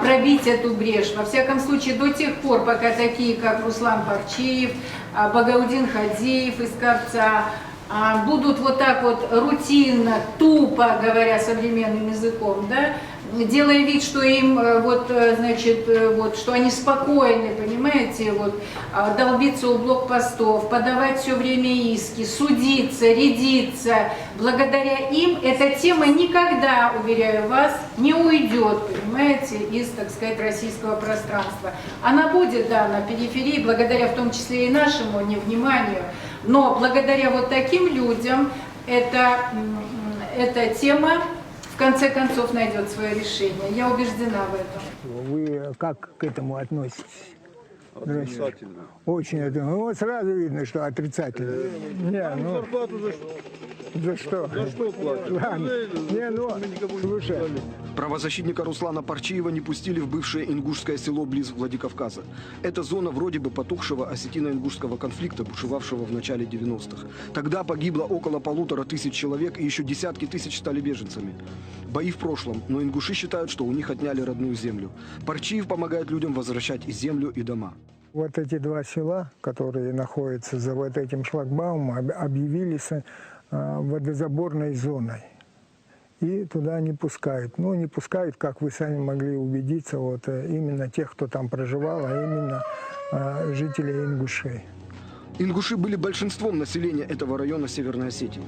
пробить эту брешь. Во всяком случае, до тех пор, пока такие, как Руслан Парчиев, Багаудин Хадзиев из Карца, будут вот так вот рутинно, тупо, говоря современным языком, да, делая вид, что им, вот, значит, вот, что они спокойны, понимаете, вот, долбиться у блокпостов, подавать все время иски, судиться, рядиться. Благодаря им эта тема никогда, уверяю вас, не уйдет, понимаете, из, так сказать, российского пространства. Она будет, да, на периферии, благодаря в том числе и нашему невниманию, но благодаря вот таким людям эта тема в конце концов найдет свое решение. Я убеждена в этом. Вы как к этому относитесь? Отрицательно. Очень это. Ну, вот сразу видно, что отрицательно. Не, ну, Зарплату за что? за что? За что платят? Ладно. Не, ну, слушай. Правозащитника Руслана Парчиева не пустили в бывшее ингушское село близ Владикавказа. Это зона вроде бы потухшего осетино-ингушского конфликта, бушевавшего в начале 90-х. Тогда погибло около 1500 человек, и еще десятки тысяч стали беженцами. Бои в прошлом, но ингуши считают, что у них отняли родную землю. Парчиев помогает людям возвращать и землю, и дома. Вот эти два села, которые находятся за вот этим шлагбаумом, объявились водозаборной зоной. И туда не пускают. Ну, не пускают, как вы сами могли убедиться, вот именно тех, кто там проживал, а именно жителей ингушей. Ингуши были большинством населения этого района Северной Осетии.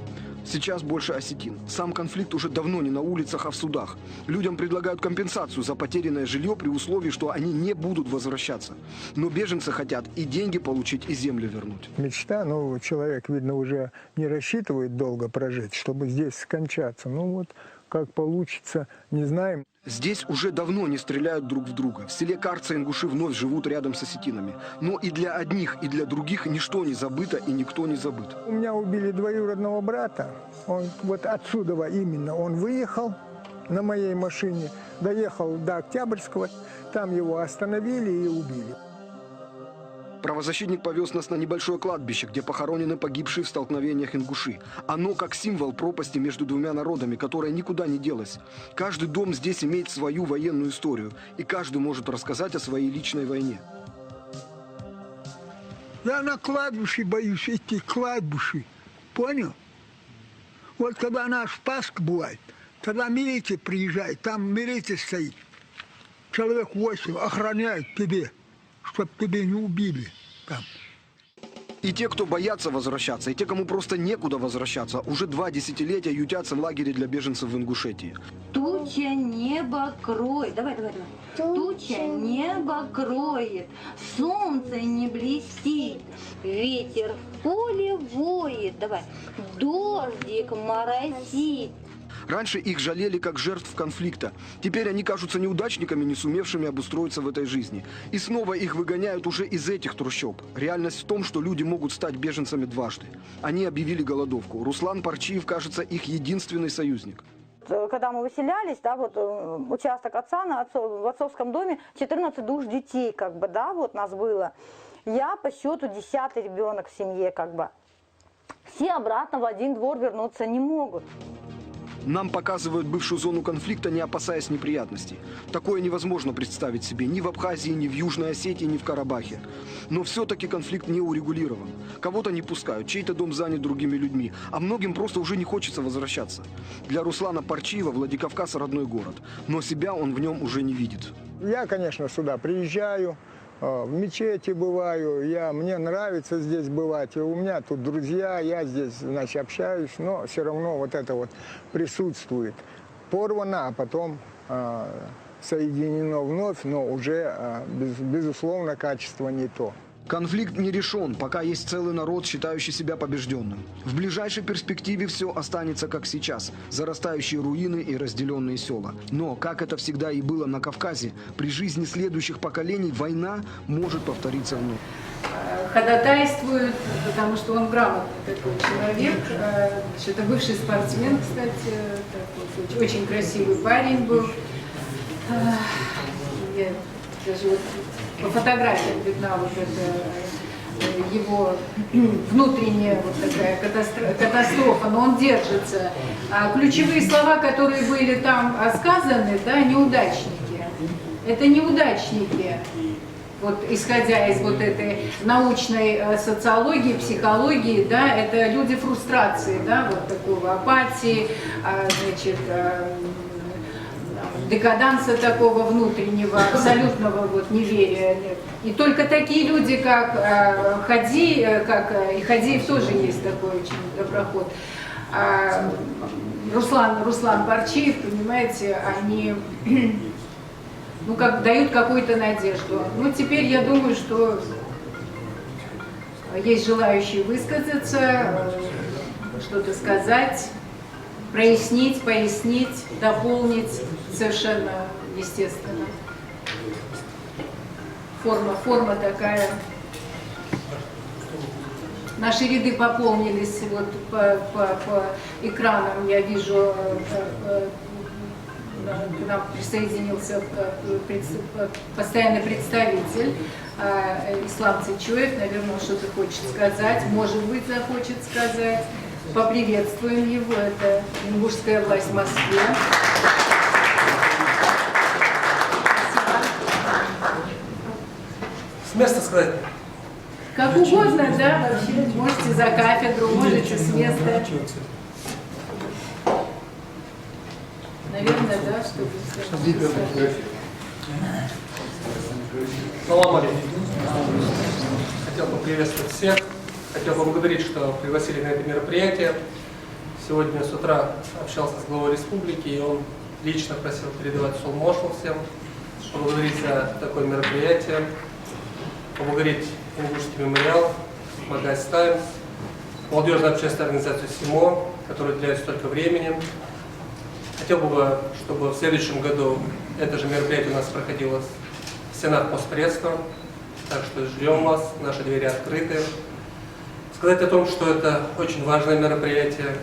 Сейчас больше осетин. Сам конфликт уже давно не на улицах, а в судах. Людям предлагают компенсацию за потерянное жилье при условии, что они не будут возвращаться. Но беженцы хотят и деньги получить, и землю вернуть. Мечта, ну, человек, видно, уже не рассчитывает долго прожить, чтобы здесь скончаться. Ну вот, как получится, не знаем. Здесь уже давно не стреляют друг в друга. В селе Карца ингуши вновь живут рядом с осетинами. Но и для одних, и для других ничто не забыто и никто не забыт. У меня убили двоюродного брата. Он вот отсюда именно он выехал на моей машине, доехал до Октябрьского, там его остановили и убили. Правозащитник повез нас на небольшое кладбище, где похоронены погибшие в столкновениях ингуши. Оно как символ пропасти между двумя народами, которая никуда не делась. Каждый дом здесь имеет свою военную историю, и каждый может рассказать о своей личной войне. Я на кладбище боюсь идти, кладбище. Понял? Вот когда наш Пасха бывает, тогда милиция приезжает, там милиция стоит. Человек 8 охраняет тебе, чтобы тебя не убили там. И те, кто боятся возвращаться, и те, кому просто некуда возвращаться, уже 2 десятилетия ютятся в лагере для беженцев в Ингушетии. Туча небо кроет. Давай. Туча небо кроет, солнце не блестит, ветер в поле воет. Давай. Дождик моросит. Раньше их жалели как жертв конфликта. Теперь они кажутся неудачниками, не сумевшими обустроиться в этой жизни. И снова их выгоняют уже из этих трущоб. Реальность в том, что люди могут стать беженцами дважды. Они объявили голодовку. Руслан Парчиев, кажется, их единственный союзник. Когда мы выселялись, да, вот участок отца в отцовском доме 14 душ детей, как бы, да, вот нас было. Я по счету 10-й ребенок в семье, как бы. Все обратно в один двор вернуться не могут. Нам показывают бывшую зону конфликта, не опасаясь неприятностей. Такое невозможно представить себе ни в Абхазии, ни в Южной Осетии, ни в Карабахе. Но все-таки конфликт не урегулирован. Кого-то не пускают, чей-то дом занят другими людьми, а многим просто уже не хочется возвращаться. Для Руслана Парчиева Владикавказ – родной город, но себя он в нем уже не видит. Я, конечно, сюда приезжаю, в мечети бываю, мне нравится здесь бывать, у меня тут друзья, я здесь, значит, общаюсь, но все равно вот это вот присутствует. Порвано, а потом соединено вновь, но уже, безусловно, качество не то. Конфликт не решен, пока есть целый народ, считающий себя побежденным. В ближайшей перспективе все останется как сейчас. Зарастающие руины и разделенные села. Но, как это всегда и было на Кавказе, при жизни следующих поколений война может повториться вновь. Ходатайствует, потому что он грамотный такой человек. Это бывший спортсмен, кстати, такой, очень красивый парень был. Я даже вот по фотографиям видна вот это его внутренняя вот такая катастрофа, но он держится. А ключевые слова, которые были там сказаны, да, неудачники. Это неудачники. Вот, исходя из вот этой научной социологии, психологии, да, это люди фрустрации, да, вот такого апатии, значит, декаданса такого внутреннего, абсолютного вот неверия. И только такие люди, как Хадиев тоже есть такой очень доброход. Руслан Парчиев, понимаете, они как дают какую-то надежду. Ну, теперь я думаю, что есть желающие высказаться, что-то сказать. прояснить, пояснить, дополнить совершенно естественно. Форма такая. Наши ряды пополнились вот по экранам. Я вижу, к нам присоединился постоянный представитель Ислам Цичуев. Наверное, что-то хочет сказать, может быть, захочет сказать. Поприветствуем его. Это ингушская власть в Москве. С места сказать? Как угодно, да, вообще. Можете за кафедру, можете с места. Наверное, да, чтобы... Салам алейкум. Хотел поприветствовать всех. Хотел поблагодарить, что пригласили на это мероприятие. Сегодня с утра общался с главой республики, и он лично просил передавать солмошу всем, поблагодарить за такое мероприятие, поблагодарить Ингушский мемориал, Магаз Таймс, молодежную общественную организацию СИМО, которая уделяет столько времени. Хотел бы, чтобы в следующем году это же мероприятие у нас проходило в стенах Моспредства, так что ждем вас, наши двери открыты. Сказать о том, что это очень важное мероприятие,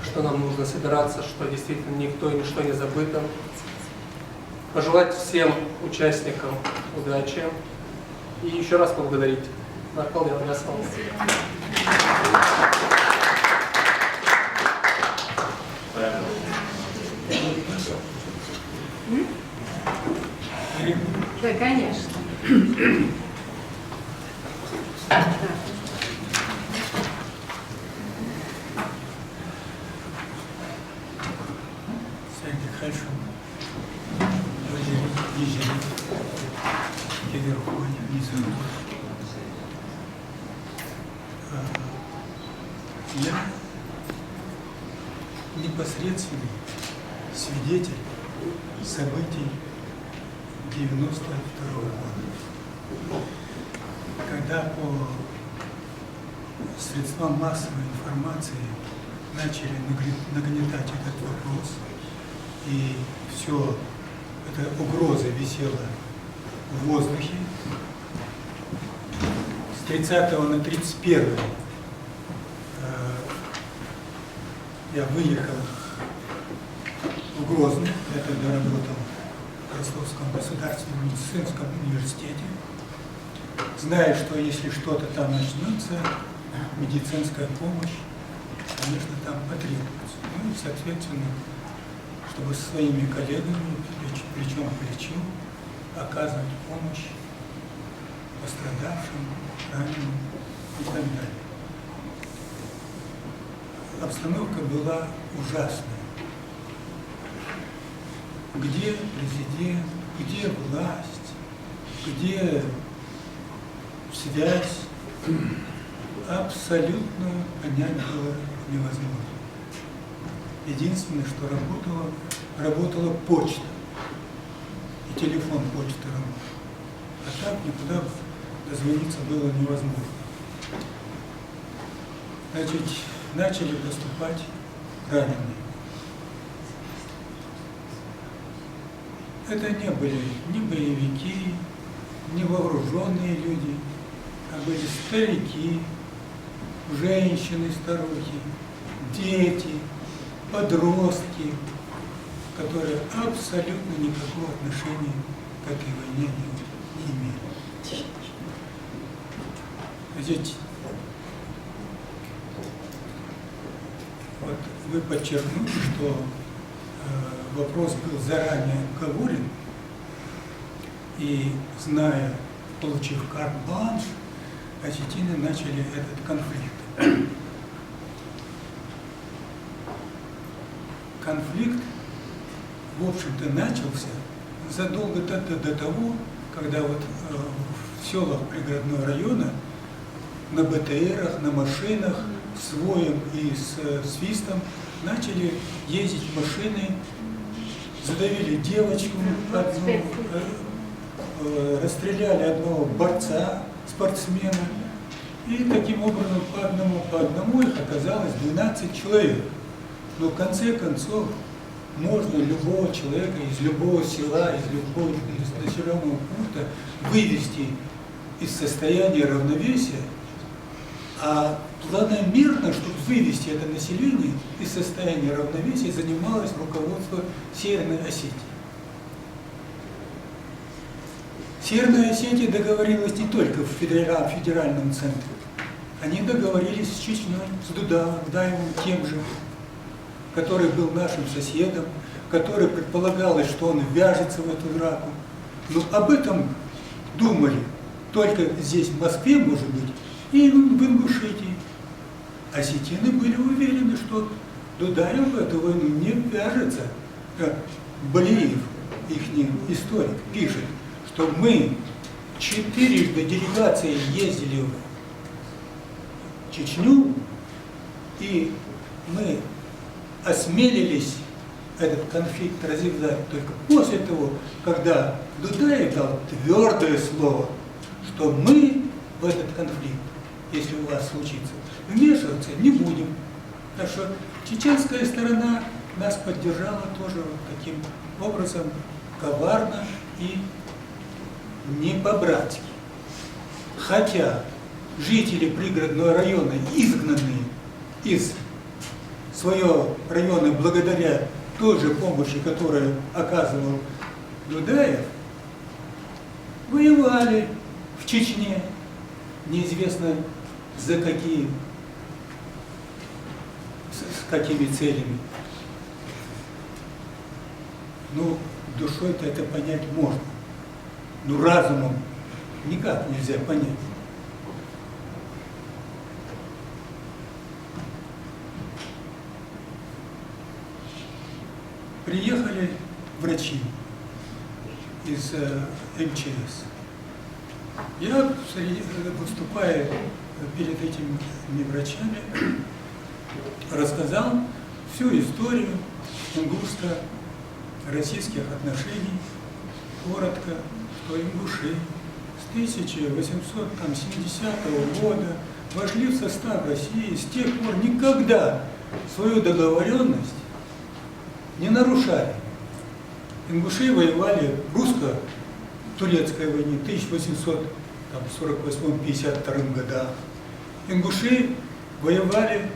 что нам нужно собираться, что действительно никто и ничто не забыто. Пожелать всем участникам удачи и еще раз поблагодарить. Да, конечно. Я непосредственный свидетель событий 92 года, когда по средствам массовой информации начали нагнетать этот вопрос, и все эта угроза висела в воздухе. С 30 на 31 я выехал в Грозный, я тогда работал в Ростовском государственном медицинском университете, зная, что если что-то там начнется, медицинская помощь, конечно, там потребуется. Ну и, соответственно, чтобы со своими коллегами, плечом к плечу, оказывать помощь пострадавшим, раненым и так далее. Обстановка была ужасная. Где президент, где власть, где связь, абсолютно понять было невозможно. Единственное, что работала почта. И телефон почты работал. А так никуда дозвониться было невозможно. Значит, начали поступать раненые. Это не были ни боевики, ни вооруженные люди, а были старики, женщины, старухи, дети, подростки, которые абсолютно никакого отношения к этой войне не имели. Значит, вот вы подчеркнули, что вопрос был заранее обговорен, и, зная, получив карт-бланш, осетины начали этот конфликт. Конфликт, в общем-то, начался задолго до того, когда вот в селах пригородного района на БТРах, на машинах с воем и с свистом начали ездить машины, задавили девочку одну, расстреляли одного борца, спортсмена, и таким образом по одному их оказалось 12 человек. Но в конце концов можно любого человека из любого села, из любого населенного пункта вывести из состояния равновесия, а планомерно, чтобы вывести это население из состояния равновесия, занималось руководство Северной Осетии. Северная Осетия договорилась не только в федеральном центре. Они договорились с Чечней, с Дудаевым тем же, который был нашим соседом, который предполагалось, что он вяжется в эту драку. Но об этом думали только здесь, в Москве, может быть, и в Ингушетии. Осетины были уверены, что Дудаев в эту войну не вяжется. Балиев, их историк, пишет, что мы 4 делегации ездили в Чечню, и мы осмелились этот конфликт развязать только после того, когда Дудаев дал твердое слово, что мы в этот конфликт, если у вас случится, вмешиваться не будем. Так что чеченская сторона нас поддержала тоже вот таким образом коварно и не по-братски. Хотя жители пригородного района, изгнанные из своего района благодаря той же помощи, которую оказывал Дудаев, воевали в Чечне, неизвестно за какие, с какими целями. Ну, душой-то это понять можно, но разумом никак нельзя понять. Приехали врачи из МЧС. Я, выступая перед этими врачами, рассказал всю историю ингушско-российских отношений, коротко, что ингуши с 1870 года вошли в состав России, с тех пор никогда свою договоренность не нарушали. Ингуши воевали в русско-турецкой войне в 1848-52 годах. Ингуши воевали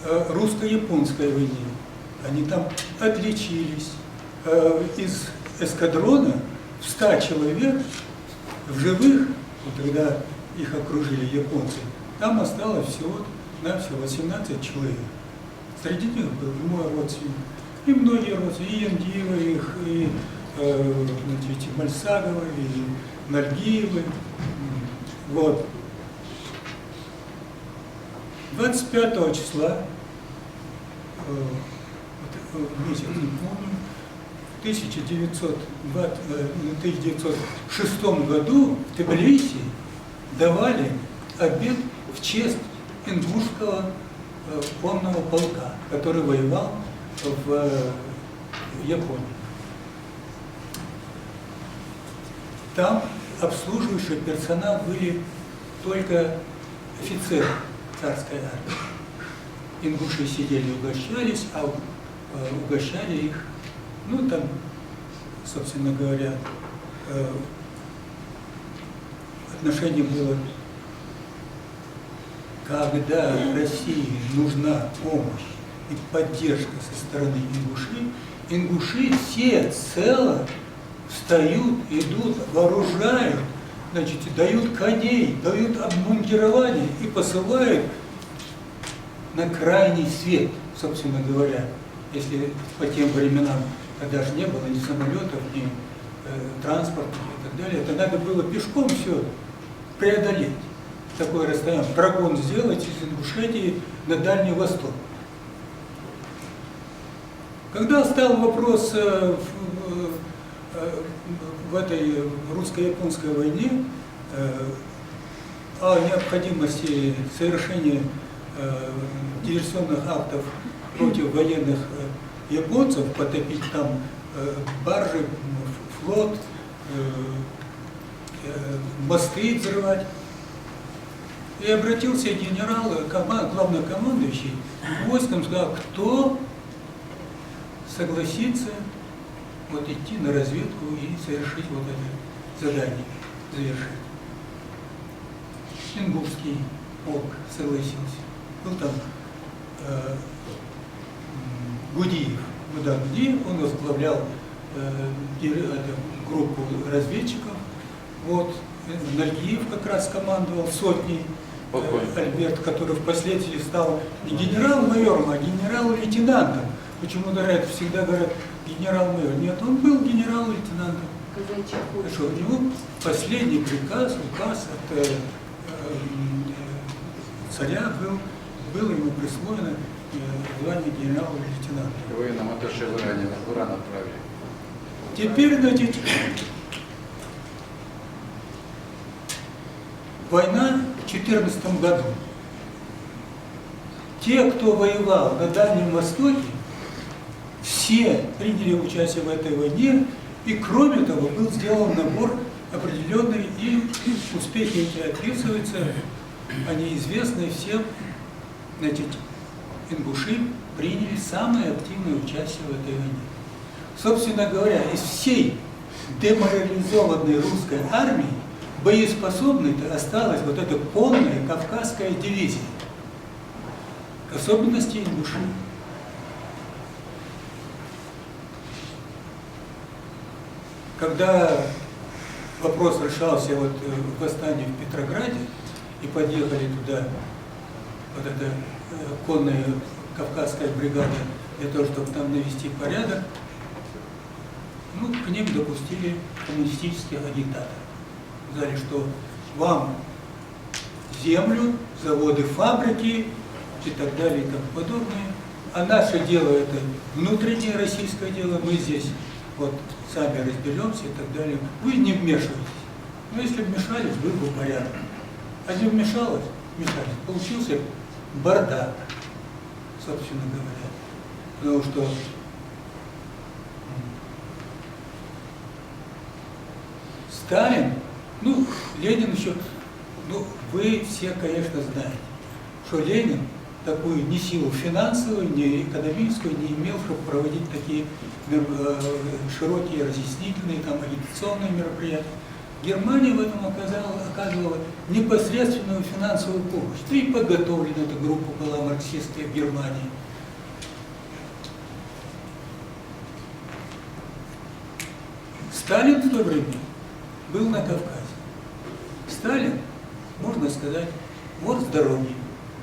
в русско-японской войне. Они там отличились. Из эскадрона в 100 человек в живых, вот когда их окружили японцы, там осталось всего-навсего 18 человек. Среди них был мой родственник, и многие родственники, и Яндиевы, и Мальсаговы, и Нальгиевы. Вот. 25 числа, месяц не помню, в 1906 году в Тбилиси давали обед в честь ингушского конного полка, который воевал в Японии. Там обслуживающий персонал были только офицеры царской армии. Ингуши сидели, угощались, а угощали их, ну там, собственно говоря, отношение было: когда России нужна помощь и поддержка со стороны ингуши все цело встают, идут, вооружают, значит, дают коней, дают обмундирование и посылают на крайний свет, собственно говоря. Если по тем временам, когда же не было ни самолетов, ни транспорта и так далее, то надо было пешком все преодолеть. Такое расстояние, прогон сделать из Ингушетии на Дальний Восток. Когда стал вопрос в этой русско-японской войне о необходимости совершения диверсионных актов против военных японцев, потопить там баржи, флот, мосты взрывать, И обратился генерал, главнокомандующий войском, сказал, кто согласится вот идти на разведку и совершить вот это задание, завершить. Ингушский полк согласился. Был там Гудиев, Гудан Гудиев, он возглавлял группу разведчиков. Вот, Нальгиев как раз командовал сотней, Альберт, который впоследствии стал не генерал-майором, а генерал-лейтенантом. Почему-то всегда говорят генерал-майор. Нет, он был генерал-лейтенантом. Хорошо, у него последний приказ, указ от царя было ему присвоено звание генерал-лейтенанта. Военному атташе в Иран отправили. Теперь, значит, война в 2014 году. Те, кто воевал на Дальнем Востоке, все приняли участие в этой войне, и кроме того был сделан набор определенный, и успехи эти описываются, они известны всем. Значит, ингуши приняли самое активное участие в этой войне. Собственно говоря, из всей деморализованной русской армии боеспособной-то осталась вот эта полная Кавказская дивизия. К особенности ингушей. Когда вопрос решался вот в восстании в Петрограде, и подъехали туда вот эта конная Кавказская бригада для того, чтобы там навести порядок, ну, к ним допустили коммунистических агитаторов. Сказали, что вам землю, заводы, фабрики и так далее и тому подобное. А наше дело это внутреннее российское дело, мы здесь вот сами разберемся и так далее. Вы не вмешиваетесь. Но если вмешались, был бы порядок. А не вмешались, получился бардак, собственно говоря. Потому что Сталин, ну, Ленин еще, ну, вы все, конечно, знаете, что Ленин такую ни силу финансовую, ни экономическую не имел, чтобы проводить такие широкие разъяснительные, там, агитационные мероприятия. Германия в этом оказывала непосредственную финансовую помощь. И подготовлена эта группа была марксистская в Германии. Сталин в то время был на Кавказе. Сталин, можно сказать, вор с дороги,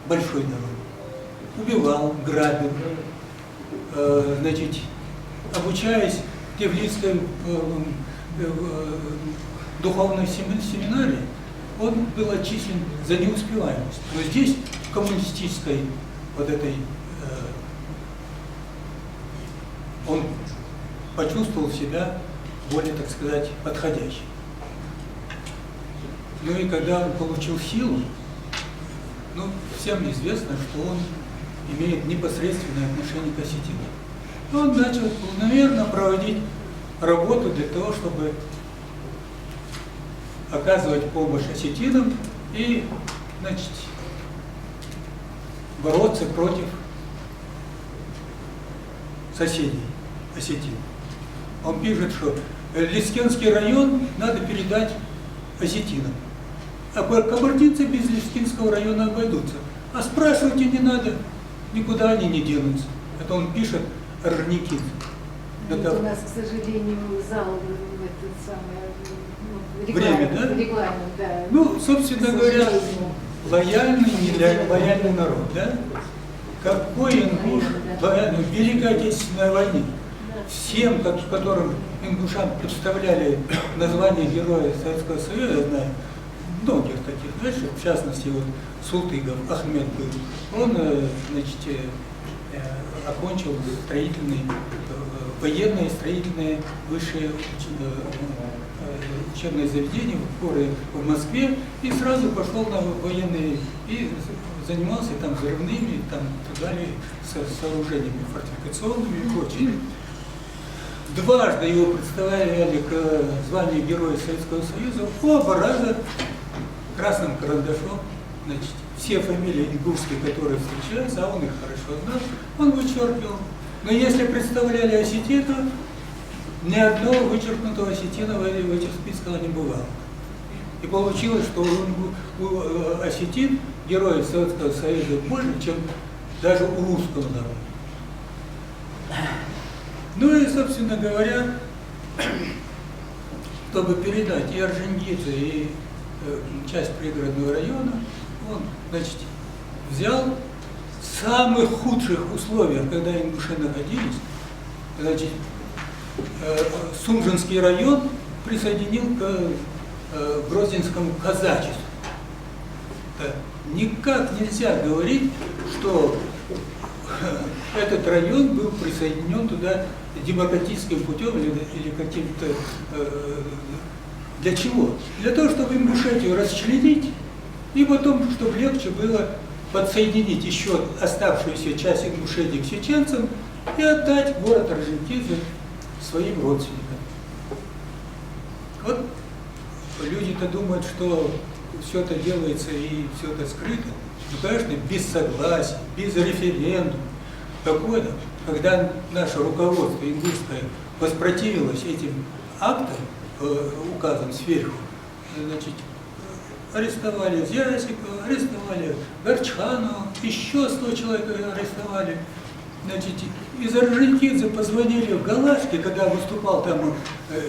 большой дороги. Убивал, грабил, значит, обучаясь в Тифлисской духовной семинарии, он был отчислен за неуспеваемость. Но здесь, в коммунистической вот этой, он почувствовал себя более, так сказать, подходящим. Ну и когда он получил силу, ну, всем известно, что он имеет непосредственное отношение к осетинам. Он начал планомерно проводить работу для того, чтобы оказывать помощь осетинам и, значит, бороться против соседей осетин. Он пишет, что Лискинский район надо передать осетинам, а кабардинцы без Лискинского района обойдутся. А спрашивать и не надо, никуда они не денутся. Это он пишет Орджоникидзе. У нас, к сожалению, зал в этот самый, время, да? Регламент, да. Ну, собственно говоря, лояльный, нелояльный народ, да? Какой ингуш в Великой Отечественной войне, всем, которым ингушам представляли название Героя Советского Союза, я знаю, многих таких, знаешь, в частности, вот Султыгов, Ахмед был, он, значит, окончил военное строительное высшее учебное заведение в Москве и сразу пошел на военные и занимался там взрывными, там далее, сооружениями фортификационными и прочими. Дважды его представляли к званию Героя Советского Союза, оба раза красным карандашом значит, все фамилии ингушские, которые встречаются, а он их хорошо знал, он вычеркивал. Но если представляли осетина, ни одного вычеркнутого осетина в этих списках не бывало. И получилось, что у осетин, героев Советского Союза, больше, чем даже у русского народа. Ну и, собственно говоря, чтобы передать и Орджоникидзе, и часть пригородного района, он, значит, взял в самых худших условиях, когда ингуши находились, значит, Сумжинский район присоединил к Грозненскому казачеству. Никак нельзя говорить, что этот район был присоединен туда демократическим путем или каким-то... Для чего? Для того, чтобы Ингушетию расчленить, и потом, чтобы легче было подсоединить еще оставшуюся часть Ингушетии к чеченцам и отдать город Орджоникидзе своим родственникам. Вот люди-то думают, что все это делается и все это скрыто. Ну, конечно, без согласия, без референдума. Какое-то, когда наше руководство ингушское воспротивилось этим актам, указом сверху, значит, арестовали Зясикова, арестовали Горчханова, еще 100 человек арестовали. Значит, из Орджоникидзе позвонили в Галашки, когда выступал там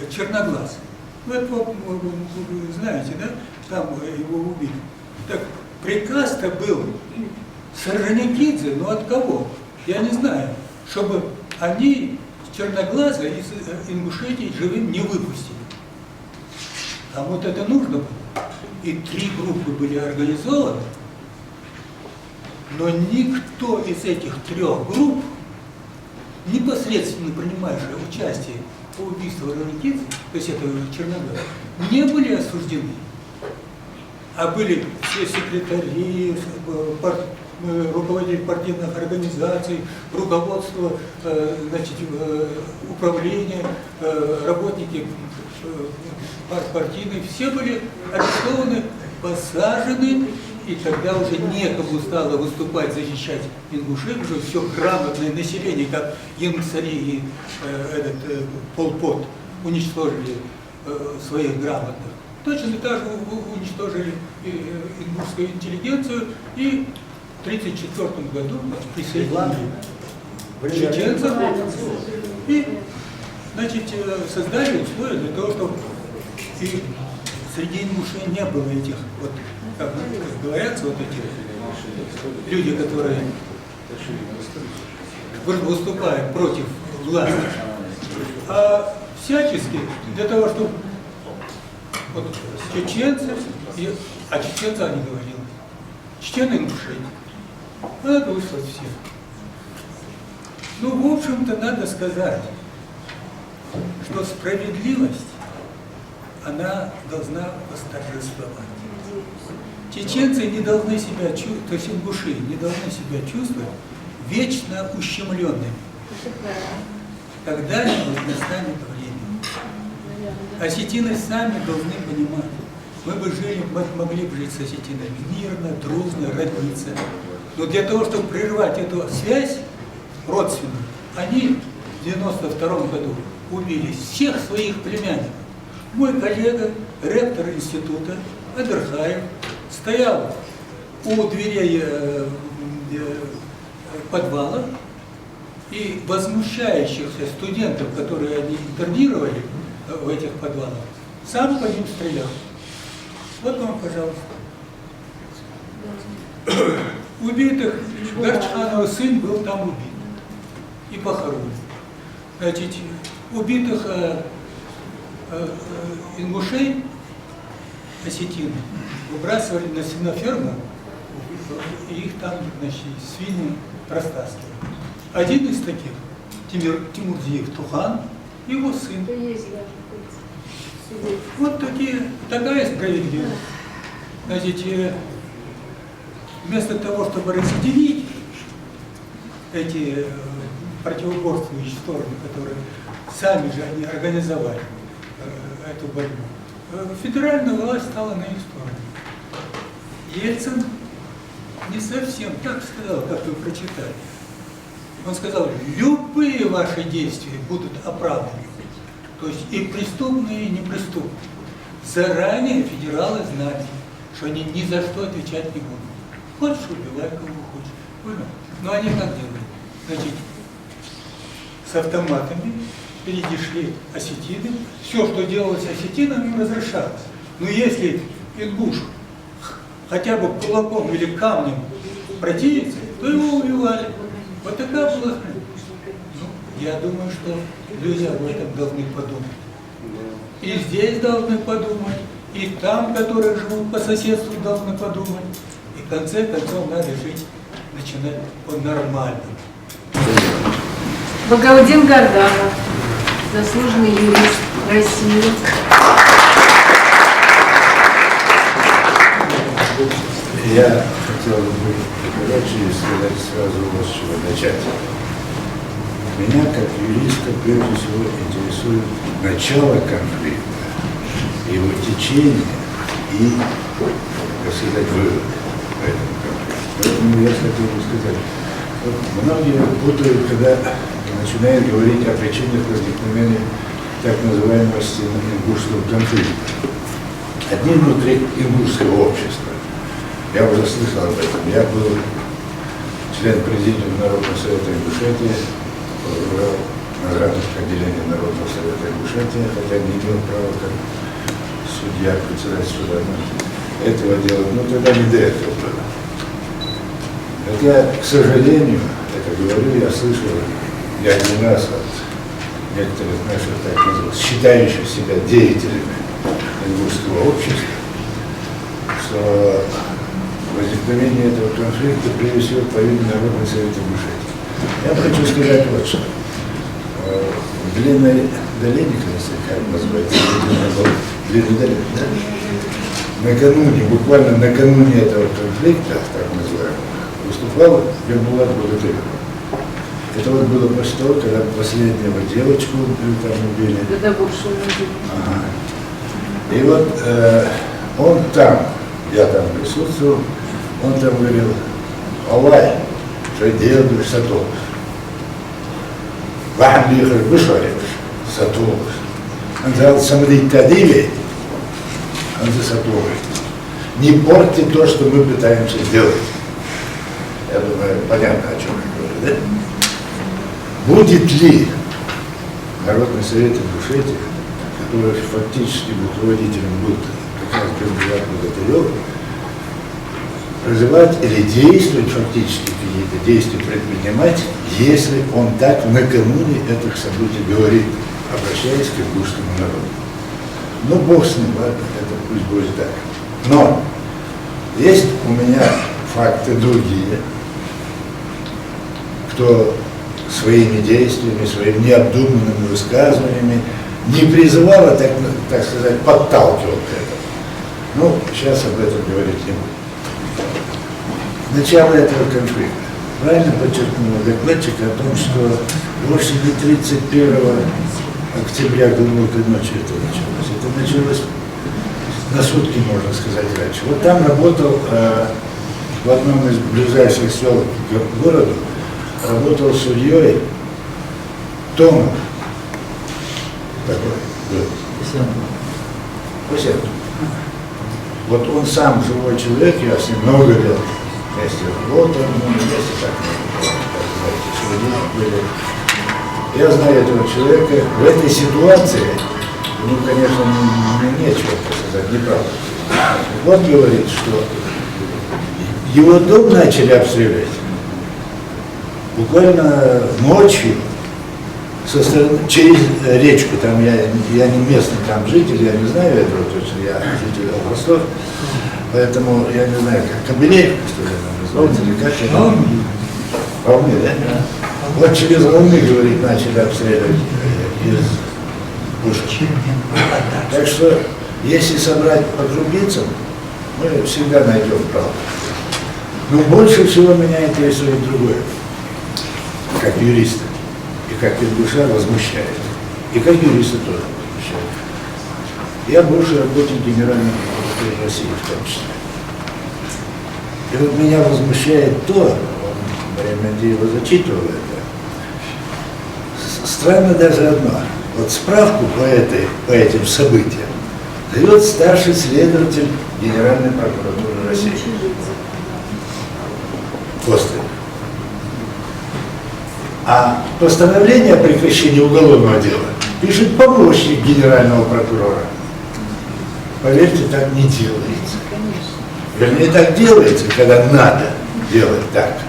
Черноглаз. Вы знаете, да? Там его убили. Так приказ-то был с Орджоникидзе, но от кого? Я не знаю, чтобы они Черноглаза из Ингушетии живым не выпустили. А вот это нужно было. И 3 группы были организованы, но никто из этих 3 групп, непосредственно принимавшие участие по убийству Орджоникидзе, то есть этого Черноглаза, не были осуждены. А были все секретари, руководители партийных организаций, руководство, значит, управления, работники партийные, все были арестованы, посажены, и тогда уже некому стало выступать, защищать ингушей, уже все грамотное население, как Янгсари и Пол Пот уничтожили своих грамотных. Точно так же уничтожили ингушскую интеллигенцию и в 1934 году присоединили чеченцев и, значит, создали условия для того, чтобы и среди ингушей не было этих, вот, как говорят, вот эти люди, которые выступают против власти, а всячески для того, чтобы вот, чеченцы, а чеченцы они говорили, чечены ингушей, надо выслать всех. Ну, в общем-то, надо сказать, что справедливость, она должна восторжествовать. Чеченцы не должны себя чувствовать, то есть ингуши не должны себя чувствовать вечно ущемленными. Когда-нибудь настанет время. Осетины сами должны понимать. Мы бы жили, могли бы жить с осетинами мирно, дружно, родиться. Но для того, чтобы прервать эту связь родственную, они в 1992 году убили всех своих племянников. Мой коллега, ректор института Адырхаев, стоял у дверей подвала, и возмущающихся студентов, которые они интернировали в этих подвалах, сам по ним стрелял. Вот вам, пожалуйста. Убитых, Горчханова сын был там убит и похоронен. Значит, убитых ингушей, осетин, выбрасывали на свиноферму, и их там, значит, свиньи растаскивали. Один из таких, Тимурзиев Тухан, его сын. Вот такая справедливость. Значит, вместо того, чтобы разъединить эти противоборствующие стороны, которые сами же они организовали эту борьбу, федеральная власть стала на их сторону. Ельцин не совсем так сказал, как вы прочитали. Он сказал, любые ваши действия будут оправданы. То есть и преступные, и неприступные. Заранее федералы знали, что они ни за что отвечать не будут. Хочешь, убивай кого хочешь. Понял? Но они как делали? Значит, с автоматами впереди шли осетины. Все, что делалось осетинам, им разрешалось. Но если ингуш хотя бы кулаком или камнем противится, то его убивали. Вот такая была хрень. Ну, я думаю, что люди об этом должны подумать. И здесь должны подумать, и там, которые живут по соседству, должны подумать. И в конце концов надо жить, начинать по-нормальному. Багаудин Горданов, заслуженный юрист России. Я хотел бы, короче, сказать сразу вот с чего начать. Меня, как юриста, прежде всего интересует начало конфликта, его течение и, так сказать, выводы по этому конфликту. Поэтому я хотел бы сказать, вот многие путают, когда начинают говорить о причинах возникновения так называемого ингушского конфликта. Одни внутри ингушского общества. Я уже слышал об этом. Я был член президиума Народного совета Ингушетии, возглавлял Наградное отделение Народного совета Ингушетии, хотя не имел права как судья председатель суда этого делать, но тогда не до этого было. Хотя, к сожалению, это говорю, я слышал не один раз от некоторых наших, так называемых, считающих себя деятелями ингушского общества, что возникновение этого конфликта прежде всего повинен Народный совет Ингушетии. Я хочу сказать вот что. Длинной долиник, если как называется, длинной долиник, да? Накануне, буквально накануне этого конфликта, так называемого, выступал Бекбулат Богатырев. Это вот было после того, когда последнего девочку там убили. Ага. И вот он там, я там присутствовал, он там говорил, Аллай, что делаешь сатов. Вам лихар вышаришь сатов. Он сказал, самолить тадили, он за сатовый. Не портите то, что мы пытаемся сделать. Я думаю, понятно, о чем я говорю, да? Будет ли Народный совет Ингушетии, который фактически руководителем был как раз Бекбулат Богатырев, развивать или действовать фактически, какие-то действия предпринимать, если он так накануне этих событий говорит, обращаясь к ингушскому народу. Ну, Бог с ним, ладно, это пусть будет так. Но есть у меня факты другие, кто своими действиями, своими необдуманными высказываниями не призывал, а так сказать, подталкивал к этому. Ну, сейчас об этом говорить не буду. Начало этого конфликта. Правильно подчеркнул докладчик о том, что вовсе не 31 октября глубокой ночью это началось. Это началось на сутки, можно сказать, раньше. Вот там работал в одном из ближайших сел к городу, работал судьей Томов. Такой был. Посетовал. Вот он сам живой человек, я с ним много лет вместе работал, вместе так были. Я знаю этого человека. В этой ситуации, ну, конечно, мне нечего сказать, неправда. Он говорит, что его дом начали обстрелять буквально ночью со стороны, через речку, там я не местный там житель, я не знаю этого точно, я житель Ростов, поэтому я не знаю, как Кобылеевка, что ли, называется, или как это? Волны, да? Вот через волны, говорит, начали обстреливать из пушки. Так что, если собрать по крупицам, мы всегда найдем правду. Но больше всего меня интересует другое, как юриста. И как ингуша возмущает. И как юриста тоже возмущает. Я бывший работник Генеральной прокуратуры России в том числе. И вот меня возмущает то, он, его зачитывал это, странно даже одно. Вот справку по этим событиям дает старший следователь Генеральной прокуратуры России. Костылев. А постановление о прекращении уголовного дела пишет помощник генерального прокурора. Поверьте, так не делается. Вернее, так делается, когда надо делать так.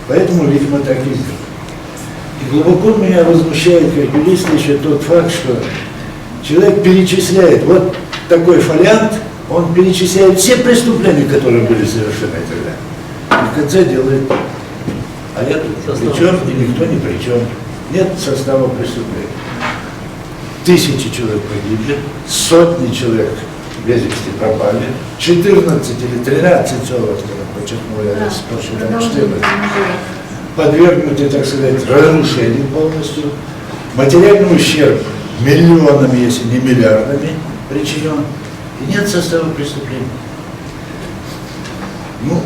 Поэтому, видимо, так и сделано. И глубоко меня возмущает, как юриста, еще тот факт, что человек перечисляет, вот такой фолиант, он перечисляет все преступления, которые были совершены тогда. И в конце делает, а я тут ни при чем, и никто ни при чем. Нет состава преступления. Тысячи человек погибли, сотни человек без вести пропали, 14 или 13 человек, подчеркнул я, спрашиваю, 14, подвергнуты, так сказать, разрушению полностью, материальный ущерб миллионами, если не миллиардами причинен, и нет состава преступления. Ну,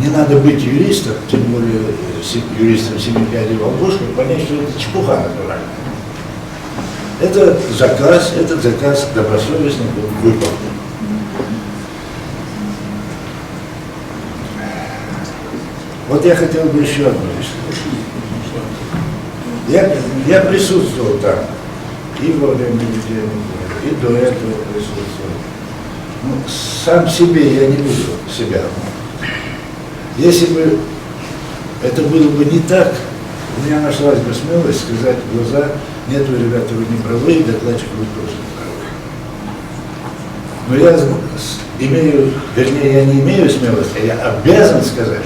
не надо быть юристом, тем более юристом 7 пядей во лбу, чтобы понять, что это чепуха натуральная. Этот заказ добросовестно был выполнен. Вот я хотел бы еще одну вещь сказать. Я присутствовал там и во время ведения, и до этого присутствовал. Ну, сам себе я не буду себя обманывать. Если бы это было бы не так, у меня нашлась бы смелость сказать в глаза: нет, вы, ребята, вы не правы, и докладчик, вы тоже не правы. Но я имею, вернее, я не имею смелости, а я обязан сказать,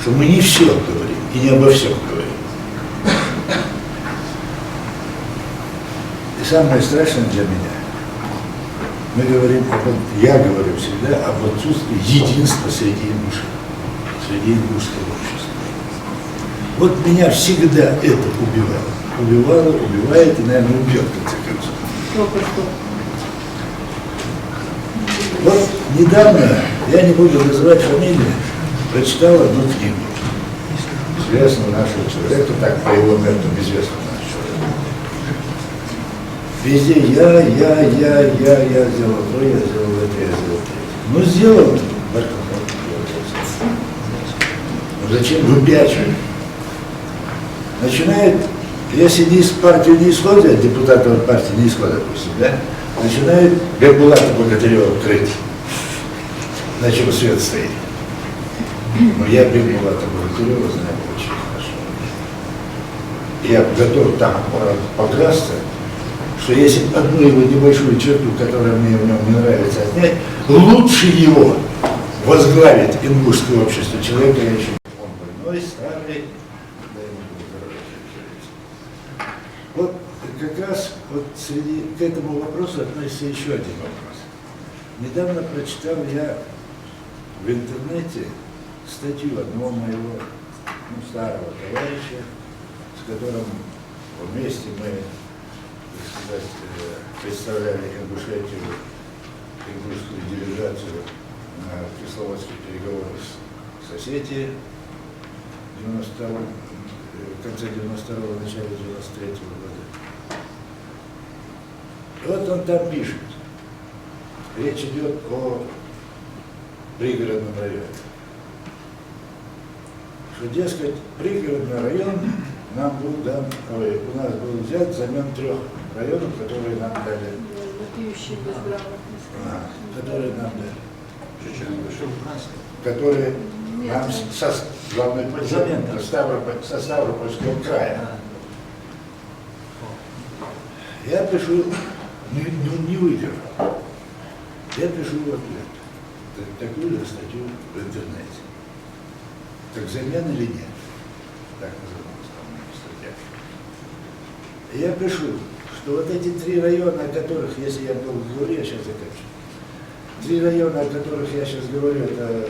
что мы не все говорим и не обо всем говорим. И самое страшное для меня, я говорю всегда об отсутствии единства среди ингушей, среди ингушского общества. Вот меня всегда это убивало, убивает и, наверное, убьет в конце концов. Вот недавно, я не буду называть фамилию, прочитал одну книгу, известного нашего человека, так по его методу известного нашего человека. Везде я сделал то, я сделал это, я сделал это. Ну, сделал, ну зачем выпячивать? Начинает, если партию не исходят, депутаты от партии не исходят, допустим, да, начинает Бекбулата Богатырева крыть, на чем свет стоит. Но я Бекбулата Богатырева знаю очень хорошо. Я готов там поклясться, что если одну его небольшую черту, которая мне в нем не нравится, отнять, лучше его возглавить ингушское общество человека я еще. Он больной, старый. Вот как раз вот к этому вопросу относится еще один вопрос. Недавно прочитал я в интернете статью одного моего старого товарища, с которым вместе мы, так сказать, представляли Ингушетию, ингушскую делегацию на кисловодских переговорах с Осетией в конце 92-го, начале 93-го года. И вот он там пишет, речь идет о пригородном районе, что, дескать, пригородный район нам был дан, у нас был взят взамен 3 районов, которые нам дали. Которые нам дали. Которые нам главный со Ставропольского края. Я пишу, не выдержал. Я пишу в ответ такую же статью в интернете. Так замен или нет? Так называлась статья. И я пишу, что вот эти 3 района, о которых, если я долго говорю, я сейчас заканчиваю. 3 района, о которых я сейчас говорю, это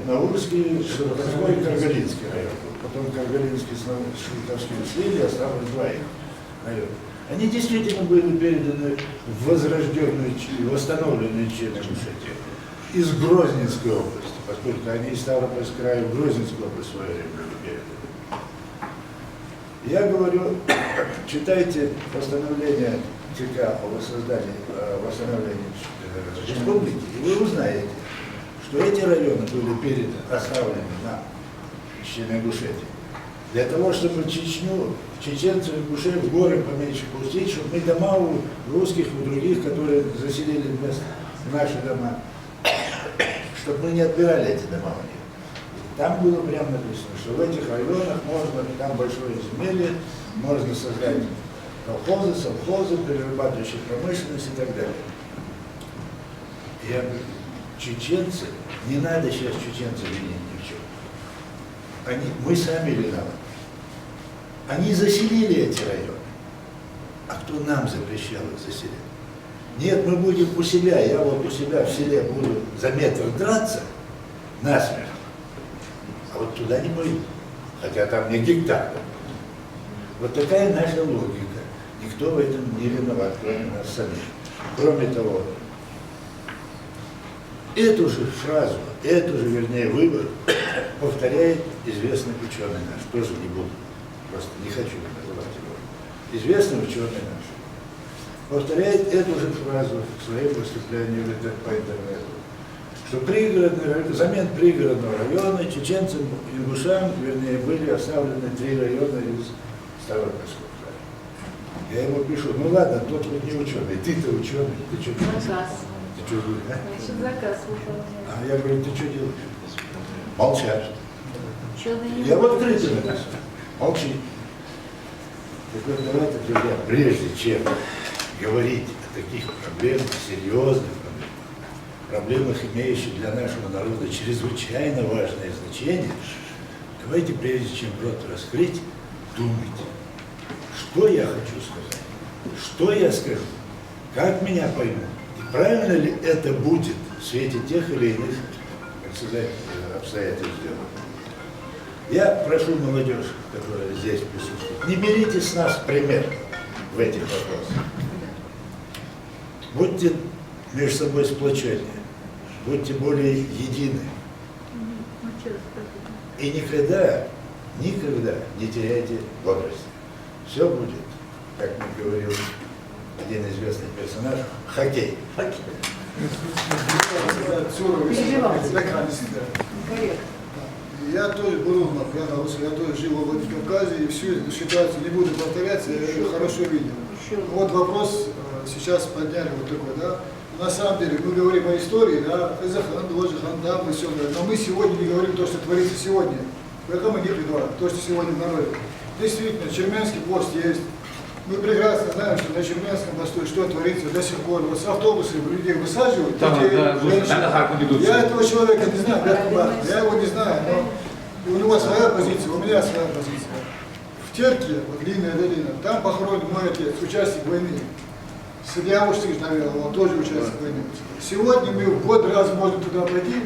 Наурский, Широкоской и Каргалинский район. Потом Каргалинский с Широкоским слили, осталось 2 района. Они действительно были переданы в восстановленные члены Ингушетии. из Грозненской области, поскольку они из Ставропольского края в Грозненскую область в свое время передали. Я говорю, читайте постановление ЦК о восстановлении республики, и вы узнаете, что эти районы были оставлены на Чечне-Ингушетии для того, чтобы Чечню, чеченцев, ингушей в горы поменьше пустить, чтобы мы дома у русских, у других, которые заселили вместо наши дома, чтобы мы не отбирали эти дома у них. Там было прямо написано, что в этих районах можно, там большое земелье, можно создать колхозы, совхозы, перерабатывающие промышленность и так далее. Я говорю, чеченцы, не надо сейчас чеченцев винить ни в чем. Мы сами виноваты. Они заселили эти районы. А кто нам запрещал их заселять? Нет, мы будем у себя, я вот у себя в селе буду за метр драться насмерть, а вот туда не пойду, хотя там не гектар. Вот такая наша логика. Никто в этом не виноват, кроме нас самих. Кроме того, эту же фразу, вернее, вывод повторяет известный ученый наш, тоже не буду, просто не хочу называть его. Известный ученый наш повторяет эту же фразу в своем выступлении по интернету, что замен пригородного района чеченцам и ингушам, вернее, были оставлены 3 района из Ставропольского края. Я ему пишу, ну ладно, тот вот не ученый, ты-то ученый, ты что делаешь? Заказ. Ты что делаешь? Значит, заказ выполняем. А я говорю, ты что делаешь? Молчат. Ученые Я вот открыто написал. Молчи. Так вот, давайте, друзья, прежде чем говорить о таких проблемах, серьезных проблемах, имеющих для нашего народа чрезвычайно важное значение, давайте, прежде чем рот раскрыть, думайте, что я хочу сказать, что я скажу, как меня поймут, и правильно ли это будет в свете тех или иных, как сказать, обстоятельств дела. Я прошу молодежь, которая здесь присутствует, не берите с нас пример в этих вопросах. Будьте между собой сплоченнее, будьте более едины. И никогда не теряйте бодрости. Все будет, как мне говорил один известный персонаж, хоккей. Я тоже был, я тоже жил в Владикавказе, и всю эту ситуацию не буду повторяться, я ее хорошо видел. Вот вопрос сейчас подняли вот такой, да. На самом деле, мы говорим о истории, да, да, мы все говорим, но мы сегодня не говорим то, что творится сегодня. Поэтому не придумали то, что сегодня в народе. Действительно, Черменский пост есть. Мы прекрасно знаем, что на Черменском посту что творится до сих пор. Вот с автобуса людей высаживают. Я этого человека не знаю, я его не знаю, но у него своя позиция, у меня своя позиция. В Терке, вот длинная долина, там похоронен мой отец, участник войны. Судья Ушсыч, наверное, он тоже участник войны. Сегодня мы в год раз можем туда пойти,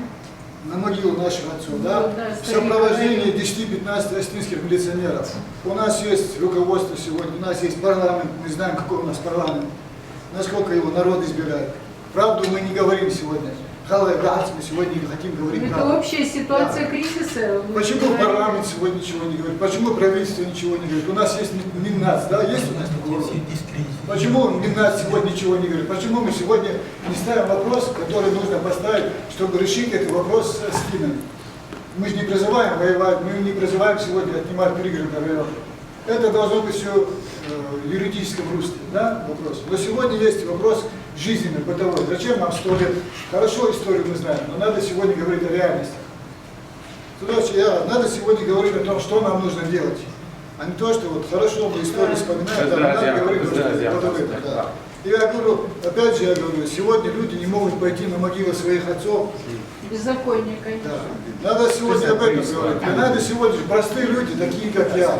на могилу наших отцов, да, в сопровождении 10-15 остинских милиционеров. У нас есть руководство сегодня, у нас есть парламент, мы знаем, какой у нас парламент, насколько его народ избирает. Правду мы не говорим сегодня. Мы сегодня не хотим говорить правду. Это общая ситуация кризиса. Почему парламент сегодня ничего не говорит? Почему правительство ничего не говорит? У нас есть Миннац, да, есть у нас такой? Почему Миннац сегодня ничего не говорит? Почему мы сегодня не ставим вопрос, который нужно поставить, чтобы решить этот вопрос с Финами? Мы же не призываем воевать, мы не призываем сегодня отнимать пригородный район. Это должно быть все в юридическом русле, да, вопрос. Но сегодня есть вопрос жизненный, бытовой. Зачем нам 100 лет? Хорошо, историю мы знаем, но надо сегодня говорить о реальности. Надо сегодня говорить о том, что нам нужно делать. А не то, что вот хорошо мы историю вспоминаем, а надо говорить о том, И я говорю, опять же я говорю, сегодня люди не могут пойти на могилы своих отцов. Беззаконие, конечно. Да. Надо сегодня об этом говорить. И надо сегодня простые люди, такие как я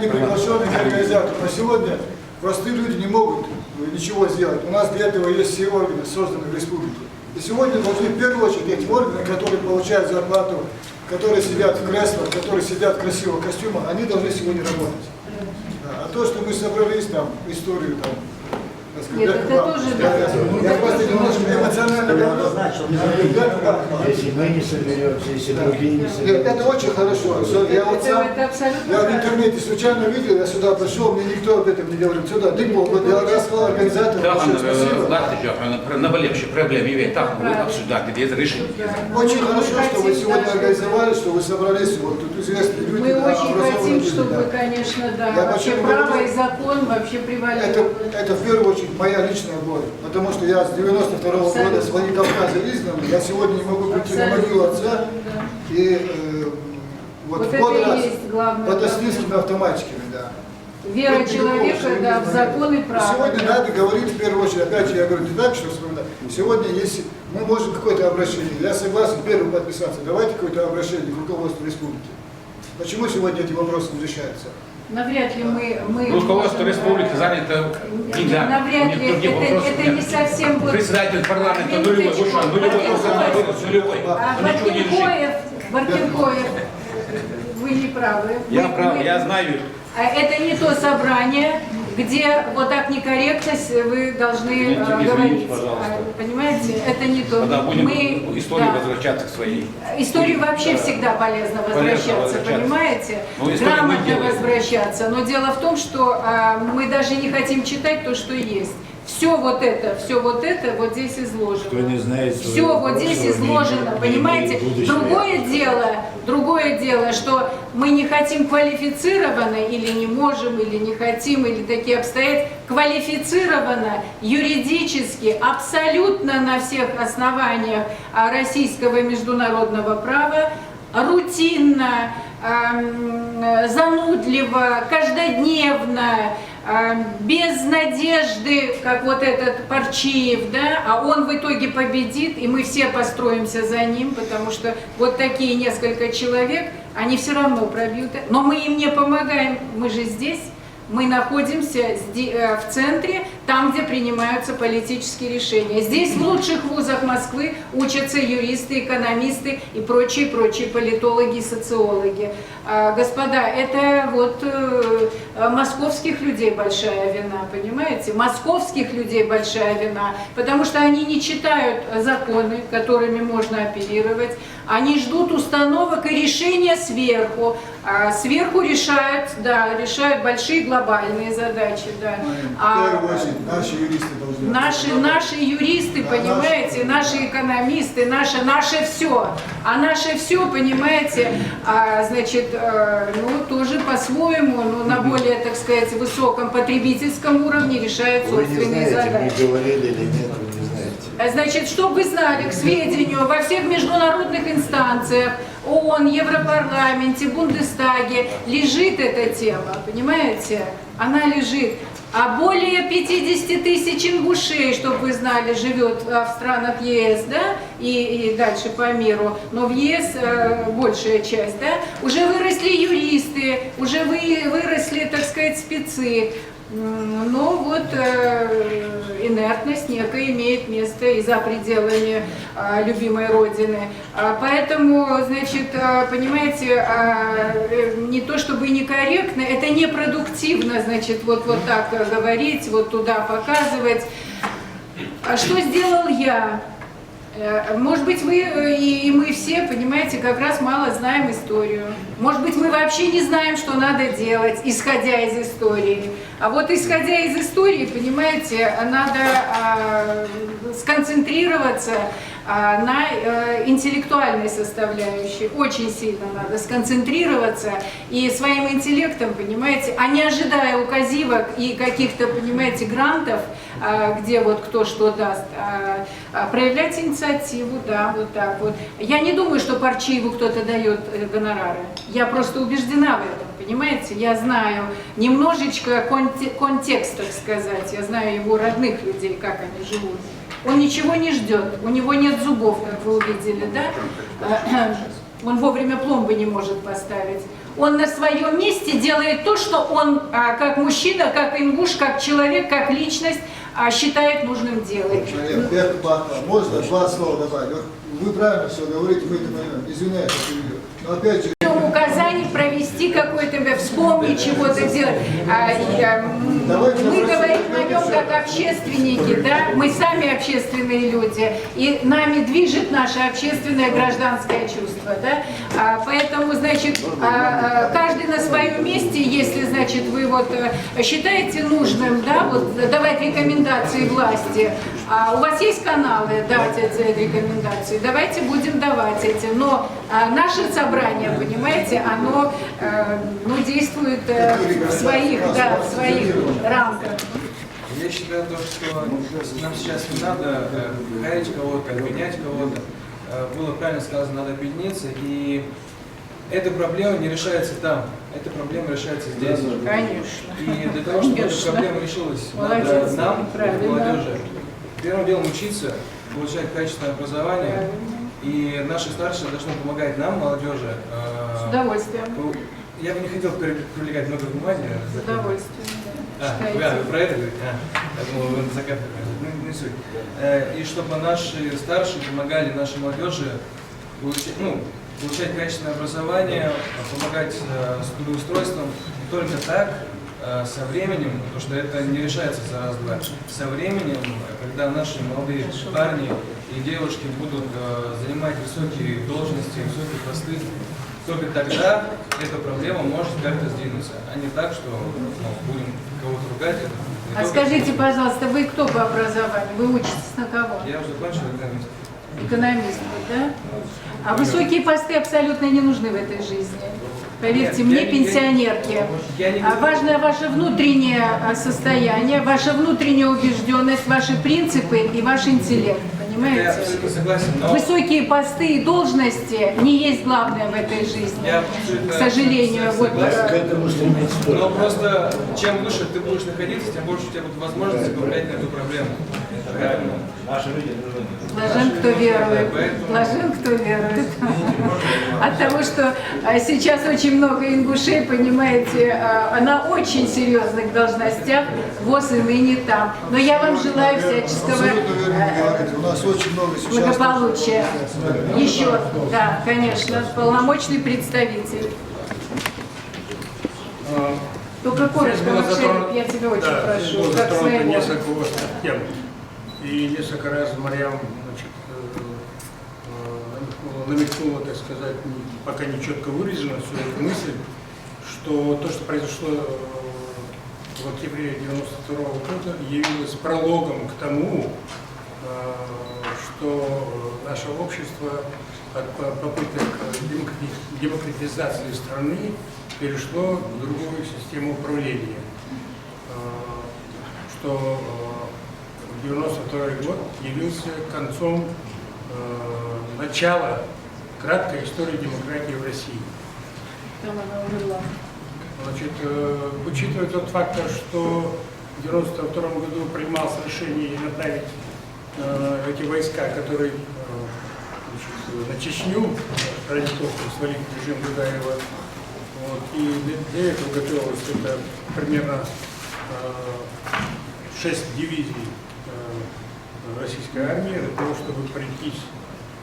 не приглашенный организатор, но сегодня простые люди не могут ничего сделать. У нас для этого есть все органы, созданные в республике. И сегодня должны в первую очередь эти органы, которые получают зарплату, которые сидят в креслах, которые сидят в красивых костюмах, они должны сегодня работать. Да. А то, что мы собрались там, историю там, Нет, это тоже Я просто немножко эмоционально говорю. Если мы не соберемся, если другие не Нет, соберутся. это очень хорошо. Я вот сам, это абсолютно я в правильно. интернете случайно видел, я сюда пришел, мне никто об этом не говорил. Сюда, Дымов, вот я рассказал организаторам, большое спасибо. Наболевшие проблемы есть, там вы обсуждать, где это решить. Очень хорошо, что вы сегодня организовали, что вы собрались, вот тут известные люди. Мы да, очень образованные хотим, люди, чтобы, да. конечно, да, Я вообще почему право говорю, и закон вообще превалируют. Это в первую очередь моя личная боль, потому что я с 92-го года с Владикавказа изгнан, я сегодня не могу прийти на могилу отца и вот Вот в это год и раз есть главное, под да. Остинскими автоматчиками, да. Вера Вот человека, Петухов, да, в Шевелев, закон и право. Сегодня да. надо говорить в первую очередь, опять же, я говорю не так, что вспоминать. Сегодня, если мы можем какое-то обращение, я согласен первым подписаться, давайте какое-то обращение к руководству республики. Почему сегодня эти вопросы не решаются? Навряд ли мы Руководство можем, республики занято деньгами. навряд ли, это не совсем вот... Председатель парламента нулевой, вы что, нулевой. А Он ничего не решит. Баркинкоев, вы не правы. Я прав, я знаю. Это не то собрание, где вот так некорректно вы должны Извините, говорить. пожалуйста. Понимаете, это не то. Тогда будем Мы, историю да. возвращаться к своей. Историю вообще всегда полезно возвращаться, понимаете? Ну, историю мы Грамотно делаем. возвращаться. Но дело в том, что мы даже не хотим читать то, что есть. Все вот это вот здесь изложено. Кто не знает своего Все вот здесь прошлого, изложено, не понимаете? имеет будущего. Другое дело, что мы не хотим квалифицированно, или не можем, или не хотим, или такие обстоятельства, квалифицированно, юридически, абсолютно на всех основаниях российского и международного права, рутинно, занудливо, каждодневно, без надежды, как вот этот Парчиев, да, а он в итоге победит, и мы все построимся за ним, потому что вот такие несколько человек, они все равно пробьют. Но мы им не помогаем, мы же здесь. Мы находимся в центре, там, где принимаются политические решения. Здесь в лучших вузах Москвы учатся юристы, экономисты и прочие политологи и социологи. Господа, это вот московских людей большая вина, понимаете? Московских людей большая вина, потому что они не читают законы, которыми можно оперировать, они ждут установок и решения сверху. Сверху решают большие глобальные задачи. Да. В первую очередь наши юристы должны... Наши юристы, понимаете, наши экономисты, наше все. А наше все, понимаете, значит, ну, тоже по-своему, но на более, так сказать, высоком потребительском уровне решают Вы не собственные знаете, задачи. мы говорили или нет, вы не знаете. Значит, чтобы вы знали, к сведению, во всех международных инстанциях, ООН, Европарламенте, Бундестаге лежит эта тема, понимаете? Она лежит. А более 50 тысяч ингушей, чтобы вы знали, живет в странах ЕС, да, и дальше по миру, но в ЕС большая часть, да, уже выросли юристы, уже выросли, так сказать, спецы. Но вот инертность некая имеет место и за пределами любимой Родины. Поэтому, значит, понимаете, не то чтобы некорректно, это непродуктивно, значит, вот так говорить, вот туда показывать. Что сделал я? Может быть, вы и мы все, понимаете, как раз мало знаем историю. Может быть, мы вообще не знаем, что надо делать, исходя из истории. А вот исходя из истории, понимаете, надо сконцентрироваться на интеллектуальной составляющей. Очень сильно надо сконцентрироваться и своим интеллектом, понимаете, а не ожидая указивок и каких-то, понимаете, грантов, где вот кто что даст, проявлять инициативу, да, вот так вот. Я не думаю, что Парчиеву кто-то дает гонорары. Я просто убеждена в этом, понимаете? Я знаю немножечко контекст, так сказать. Я знаю его родных людей, как они живут. Он ничего не ждет, у него нет зубов, как вы увидели, да? Он вовремя пломбы не может поставить. Он на своем месте делает то, что он, как мужчина, как ингуш, как человек, как личность, считает нужным делать. Можно два слова добавить? Вы правильно все говорите, мы это понимаем. Извиняюсь, но опять же... Указаний провести найти какой-то, вспомнить чего-то сделать. Мы говорим о нем как общественники, да? Мы сами общественные люди, и нами движет наше общественное гражданское чувство, да? Поэтому, значит, каждый на своем месте, если, значит, вы вот считаете нужным, да, вот давать рекомендации власти, у вас есть каналы дать эти рекомендации, давайте будем давать эти, но наше собрание, понимаете, оно действует в своих рамках. Я считаю, что нам сейчас не надо хаять кого-то, обвинять кого-то. Было правильно сказано, надо объединиться, и эта проблема не решается там, эта проблема решается здесь. Конечно. И для того, чтобы эта проблема решилась, надо нам, молодежи, первым делом учиться, получать качественное образование, и наши старшие должны помогать нам, молодежи. С удовольствием. Я бы не хотел привлекать много внимания. С удовольствием. Вы про это говорите? Я думал, вы загадка. Не суть. И чтобы наши старшие помогали нашей молодежи получать качественное образование, помогать с трудоустройством. И только так, со временем, потому что это не решается за раз-два, со временем, когда наши молодые парни и девушки будут занимать высокие должности, высокие посты, только тогда эта проблема может как-то сдвинуться, а не так, что будем кого-то ругать. А скажите, пожалуйста, вы кто по образованию? Вы учитесь на кого? Я уже закончил экономист. Экономист, да? А высокие посты абсолютно не нужны в этой жизни. Поверьте мне, пенсионерки. Важно ваше внутреннее состояние, ваша внутренняя убежденность, ваши принципы и ваш интеллект. Понимаете? Я абсолютно согласен, но... Высокие посты и должности не есть главное в этой жизни. К сожалению. Но просто чем выше ты будешь находиться, тем больше у тебя будет возможность повлиять на эту проблему. Блажен, кто верует. Блажен, кто верует. От того, что сейчас очень много ингушей, понимаете, на очень серьезных должностях, ВОС и ныне там. Но я вам желаю всяческого благополучия. Еще, да, конечно, полномочный представитель. Только коротко, Макшерик, я тебя очень прошу, как своего. Несколько острых тем. И несколько раз Марьям намекнула, так сказать, пока не четко выражена всю эту мысль, что то, что произошло в октябре 1992 года, явилось прологом к тому, что наше общество от попыток демократизации страны перешло в другую систему управления, что 1992 год явился концом начала краткой истории демократии в России. Там она умерла. Значит, учитывая тот фактор, что в 1992 году принималось решение направить эти войска, которые на Чечню, правительство свалить режим Дудаева, вот, и для этого готовилось это примерно 6 дивизий российской армии для того, чтобы пройти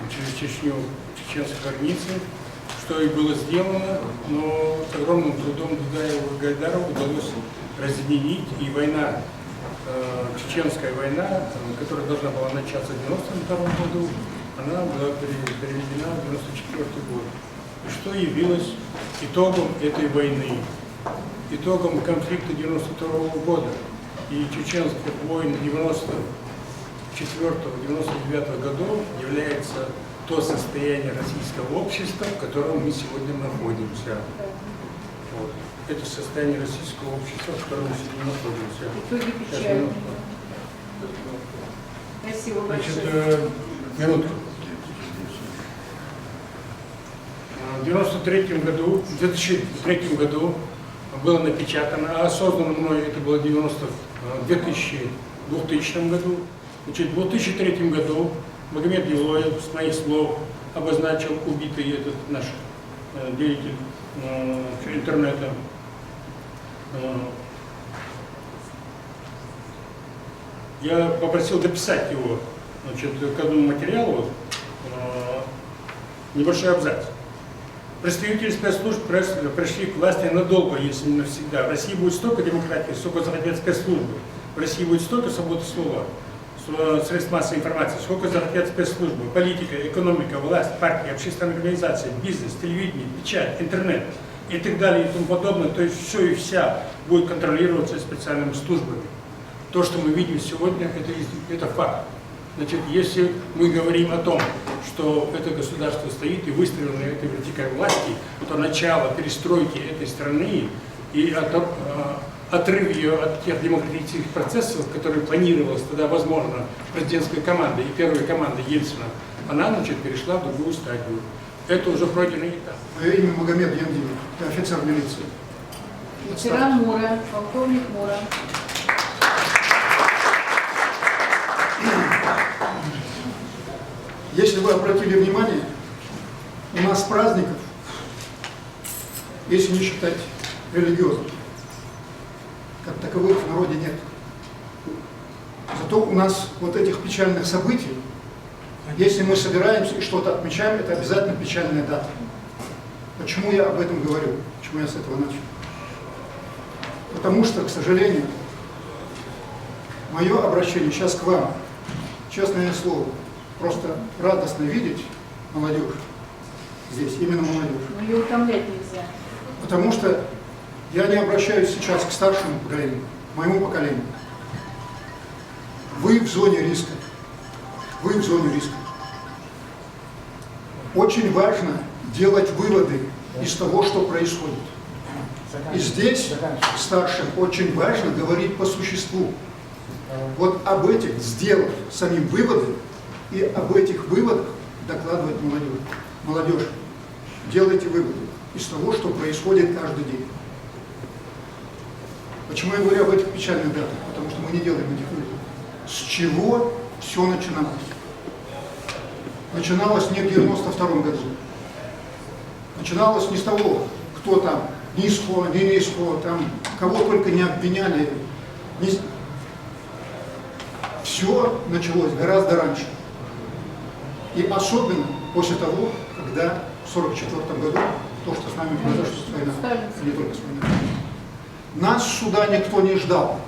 через Чечню, чеченской границы, что и было сделано, но с огромным трудом Дудаеву и Гайдару удалось разъединить, и война, чеченская война, которая должна была начаться в 1992 году, она была переведена в 1994 год. И что явилось итогом этой войны, итогом конфликта 1992 года и чеченских войн 1994-1999 годов является то состояние российского общества, в котором мы сегодня находимся. Вот. Это состояние российского общества, в котором мы сегодня находимся. Итоги печальные. Спасибо большое. Минутку. В 2003 году было напечатано, а создано мной это было в 2000 году. Значит, в 2003 году Магомед Елоев, с моих слов, обозначил убитый этот наш деятель интернета. Я попросил дописать его, значит, к одному материалу небольшой абзац. Представители спецслужб пришли к власти надолго, если не навсегда. В России будет столько демократии, сколько захотят спецслужбы. В России будет столько свободы слова, средств массовой информации, сколько захотят спецслужбы, политика, экономика, власть, партии, общественные организации, бизнес, телевидение, печать, интернет и так далее и тому подобное. То есть все и вся будет контролироваться специальными службами. То, что мы видим сегодня, это факт. Значит, если мы говорим о том, что это государство стоит и выстроено на этой вертикальной власти, то начало перестройки этой страны и отрыв ее от тех демократических процессов, которые планировалось тогда, возможно, президентской командой и первой командой Ельцина, она, значит, перешла в другую стадию. Это уже пройденный этап. Мое имя Магомед Яндиев, я офицер милиции. Ветеран МУРа, полковник МУРа. Если вы обратили внимание, у нас праздников, если не считать религиозных, как таковых в народе нет. Зато у нас вот этих печальных событий, если мы собираемся и что-то отмечаем, это обязательно печальная дата. Почему я об этом говорю? Почему я с этого начал? Потому что, к сожалению, мое обращение сейчас к вам, честное слово, просто радостно видеть молодежь здесь, именно молодежь. Но ее утомлять нельзя. Потому что я не обращаюсь сейчас к старшему поколению, моему поколению. Вы в зоне риска. Вы в зоне риска. Очень важно делать выводы из того, что происходит. И здесь старшим очень важно говорить по существу. Вот об этих сделать самим выводы и об этих выводах докладывать молодежь. Молодежь, делайте выводы из того, что происходит каждый день. Почему я говорю об этих печальных датах? Потому что мы не делаем этих выводов. С чего все начиналось? Начиналось не в 92-м году. Начиналось не с того, кто там, ни ИСХО, ни не ИСХО, там, кого только не обвиняли. Все началось гораздо раньше. И особенно после того, когда в 1944 году, то, что с нами произошло, война, не только с войной, нас сюда никто не ждал.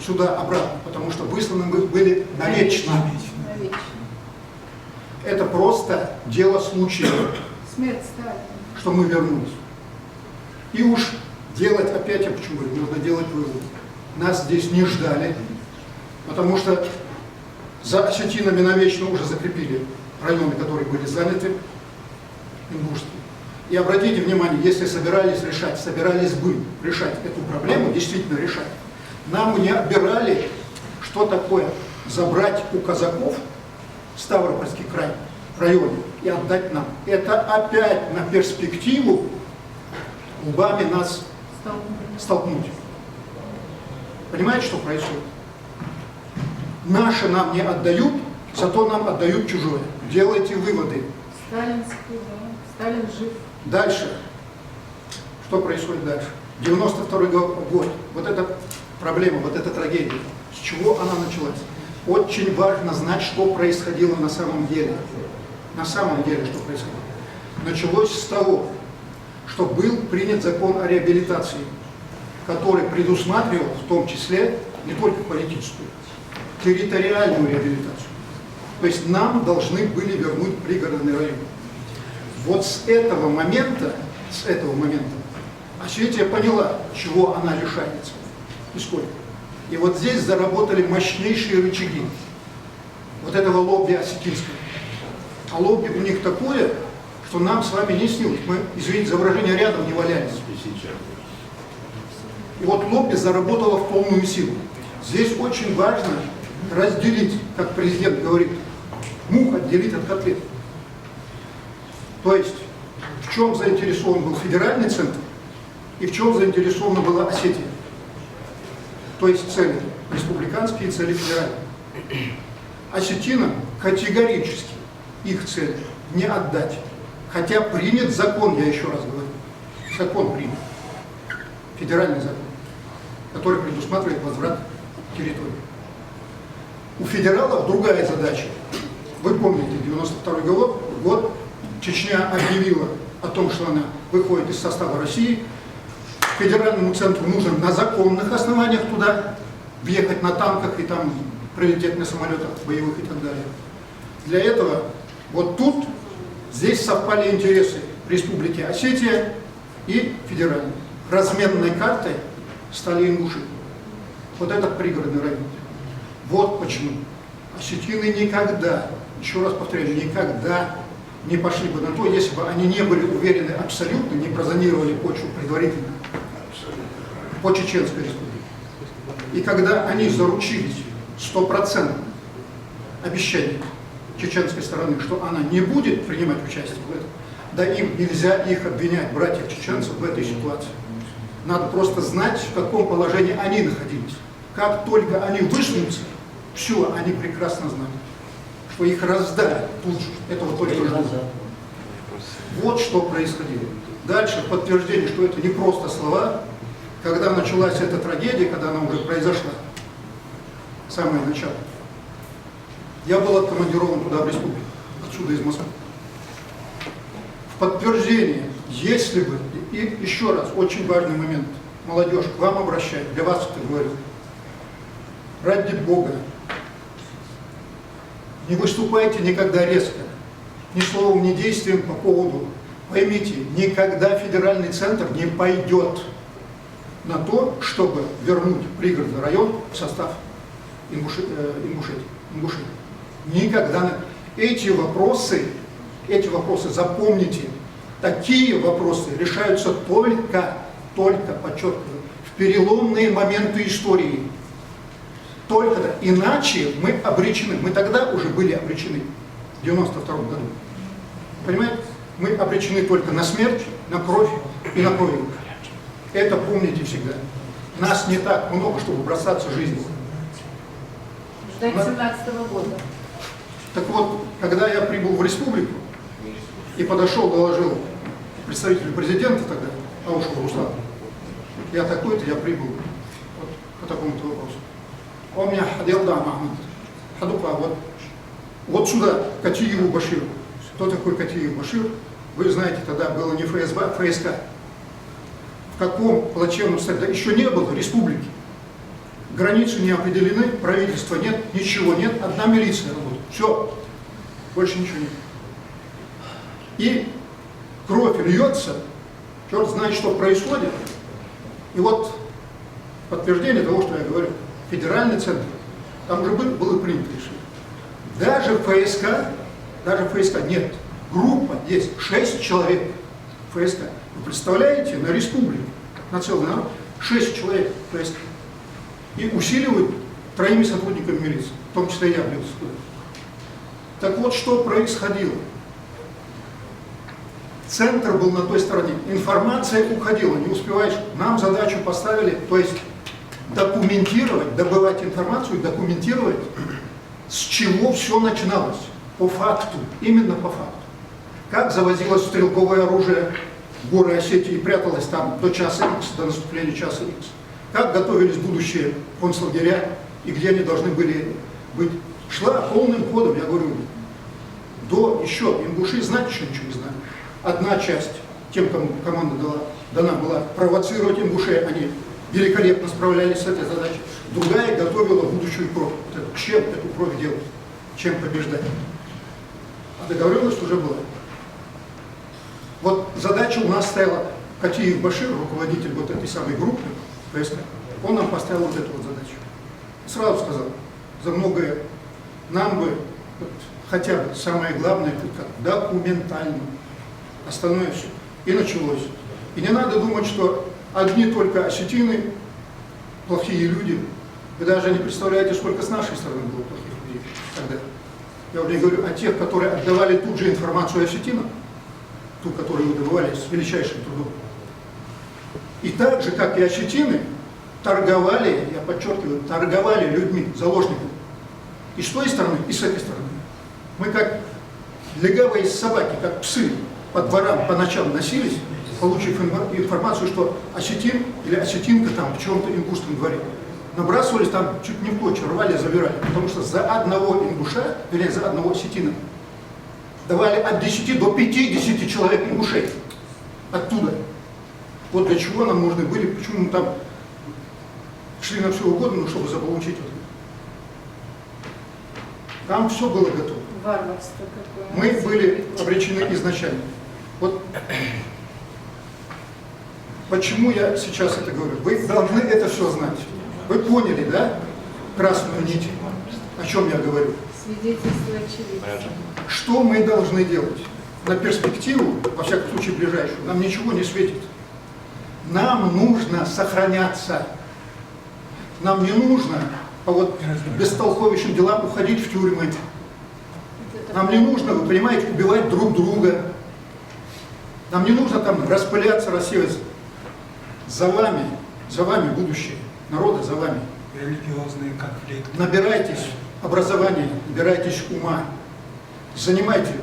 Сюда обратно, потому что высланы мы были навечно. Это просто дело случая, Смерть Сталина. что мы вернулись. И уж делать, опять я почему говорю, нужно делать вывод. Нас здесь не ждали, потому что за Осетинами навечно уже закрепили районы, которые были заняты, ингушские. И обратите внимание, если собирались бы решать эту проблему, действительно решать, нам не отбирали, что такое забрать у казаков Ставропольский край, районе, и отдать нам. Это опять на перспективу лбами нас столкнуть. Понимаете, что происходит? Наши нам не отдают, зато нам отдают чужое. Делайте выводы. Сталинский, да. Сталин жив. Дальше. Что происходит дальше? 92-й год. Вот эта проблема, вот эта трагедия. С чего она началась? Очень важно знать, что происходило на самом деле. На самом деле, что происходило. Началось с того, что был принят закон о реабилитации, который предусматривал в том числе не только политическую, территориальную реабилитацию. То есть нам должны были вернуть пригородный район. Вот с этого момента Осетия поняла, чего она лишается и сколько. И вот здесь заработали мощнейшие рычаги вот этого лобби осетинского. А лобби у них такое, что нам с вами не снилось. Мы, извините за выражение, рядом не валялись. И вот лобби заработало в полную силу. Здесь очень важно разделить, как президент говорит, мух отделить от котлет. То есть, в чем заинтересован был федеральный центр и в чем заинтересована была Осетия. То есть цели республиканские и цели федеральные. Осетинам категорически их цель не отдать. Хотя принят закон, я еще раз говорю, закон принят, федеральный закон, который предусматривает возврат территории. У федералов другая задача. Вы помните, 92-й год Чечня объявила о том, что она выходит из состава России. Федеральному центру нужно на законных основаниях туда въехать на танках и там прилететь на самолетах боевых и так далее. Для этого вот тут, здесь совпали интересы Республики Осетия и федеральной. Разменной картой стали ингуши. Вот этот пригородный район. Вот почему осетины никогда, еще раз повторяю, никогда не пошли бы на то, если бы они не были уверены абсолютно, не прозонировали почву предварительно по Чеченской республике. И когда они заручились 100% обещаний чеченской стороны, что она не будет принимать участие в этом, да им нельзя их обвинять, братьев чеченцев, в этой ситуации. Надо просто знать, в каком положении они находились. Как только они высунутся, все, они прекрасно знали, что их раздали тут же. Этого только ждут. Вот что происходило. Дальше, в подтверждение, что это не просто слова, когда началась эта трагедия, когда она уже произошла, самое начало, я был откомандирован туда, в республику, отсюда из Москвы. В подтверждение, если бы, и еще раз, очень важный момент, молодежь, к вам обращаюсь, для вас это говорю, ради Бога, не выступайте никогда резко, ни словом, ни действием по поводу, поймите, никогда федеральный центр не пойдет на то, чтобы вернуть пригородный район в состав Ингушетии. Никогда. Эти вопросы, запомните, такие вопросы решаются только, подчеркиваю, в переломные моменты истории. Только так. Иначе мы обречены. Мы тогда уже были обречены, в 92 году. Понимаете? Мы обречены только на смерть, на кровь и на кровь. Это помните всегда. Нас не так много, чтобы бросаться жизнью. Ждать 17-го года. Так вот, когда я прибыл в республику и подошел, доложил представителю президента тогда, Аушеву Руслану, я такой-то, я прибыл вот по такому-то вопросу. Он меня ходил, да, Махмуд, Хадупа, вот сюда, Катиеву Баширу. Кто такой Катиев Башир? Вы знаете, тогда было не ФСБ, а ФСК. В каком плачевном состоянии? Еще не было республики. Границы не определены, правительства нет, ничего нет, одна милиция работает. Все, больше ничего нет. И кровь льется, черт знает, что происходит. И вот подтверждение того, что я говорю, федеральный центр, там уже было принято решение. Даже ФСК нет. Группа есть 6 человек ФСК. Вы представляете, на республику, на целый народ, 6 человек ФСК. И усиливают 3 сотрудниками милиции, в том числе я влился туда. Так вот, что происходило? Центр был на той стороне, информация уходила, не успеваешь. Нам задачу поставили, то есть документировать, добывать информацию, документировать, с чего все начиналось, по факту, именно по факту. Как завозилось стрелковое оружие в горы Осетии и пряталось там до часа Х, до наступления часа Х. Как готовились будущие концлагеря и где они должны были быть. Шла полным ходом, я говорю, до еще ингуши знать еще ничего не знали. Одна часть, тем, кому команда дана была провоцировать ингушей, они великолепно справлялись с этой задачей. Другая готовила будущую кровь. Чем эту кровь делать? Чем побеждать? А договоренность уже была. Вот задача у нас стояла, Катиев Башир, руководитель вот этой самой группы, ФСК, он нам поставил вот эту вот задачу. Сразу сказал, за многое нам бы, вот, хотя бы самое главное, как документально, остальное все. И началось. И не надо думать, что одни только осетины, плохие люди. Вы даже не представляете, сколько с нашей стороны было плохих людей тогда. Я уже не говорю о тех, которые отдавали тут же информацию осетинам, ту, которую мы добывали с величайшим трудом. И так же, как и осетины, торговали, я подчеркиваю, торговали людьми, заложниками. И с той стороны, и с этой стороны. Мы как легавые собаки, как псы по дворам по ночам носились, получив информацию, что осетин или осетинка там в чем-то ингушском дворе. Набрасывались там чуть не в клочья, рвали, забирали. Потому что за одного ингуша, вернее, за одного осетина давали от 10 до 50 человек ингушей. оттуда. Вот для чего нам нужны были, почему мы там шли на все угодно, чтобы заполучить вот это. Там все было готово. Варварство какое. Мы были обречены изначально. Вот почему я сейчас это говорю. Вы должны это все знать. Вы поняли, да, красную нить, о чем я говорю? Свидетельство очевидца. Что мы должны делать? На перспективу, во всяком случае ближайшую, нам ничего не светит. Нам нужно сохраняться. Нам не нужно по вот бестолковейшим делам уходить в тюрьмы. Нам не нужно, вы понимаете, убивать друг друга. Нам не нужно там распыляться, рассеиваться. За вами будущее. Народа за вами. Религиозные конфликты. Набирайтесь образования, набирайтесь ума. Занимайте,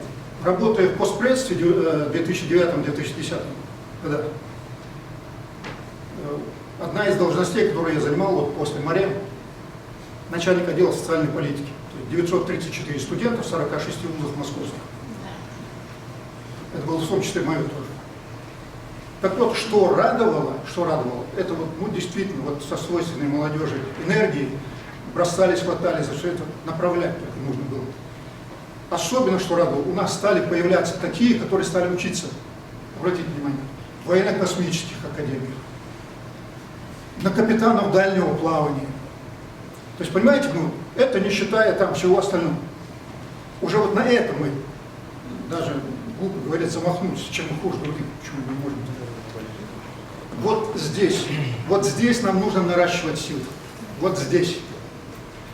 работая в постпредстве в 2009-2010 году, одна из должностей, которую я занимал вот после МАРЕ, начальник отдела социальной политики. 934 студента в 46 вузах московских. Это было в том числе мое тоже. Так вот, что радовало, это вот, ну, действительно, вот со свойственной молодежи энергией бросались, хватались за все это, направлять только нужно было. Особенно, что радовало, у нас стали появляться такие, которые стали учиться, обратите внимание, в военно-космических академиях, на капитанов дальнего плавания. То есть, понимаете, ну, это не считая там всего остального. Уже вот на это мы, даже, глупо говоря, замахнулись, чем мы хуже других, почему мы не можем это делать. Вот здесь нам нужно наращивать силы. Вот здесь.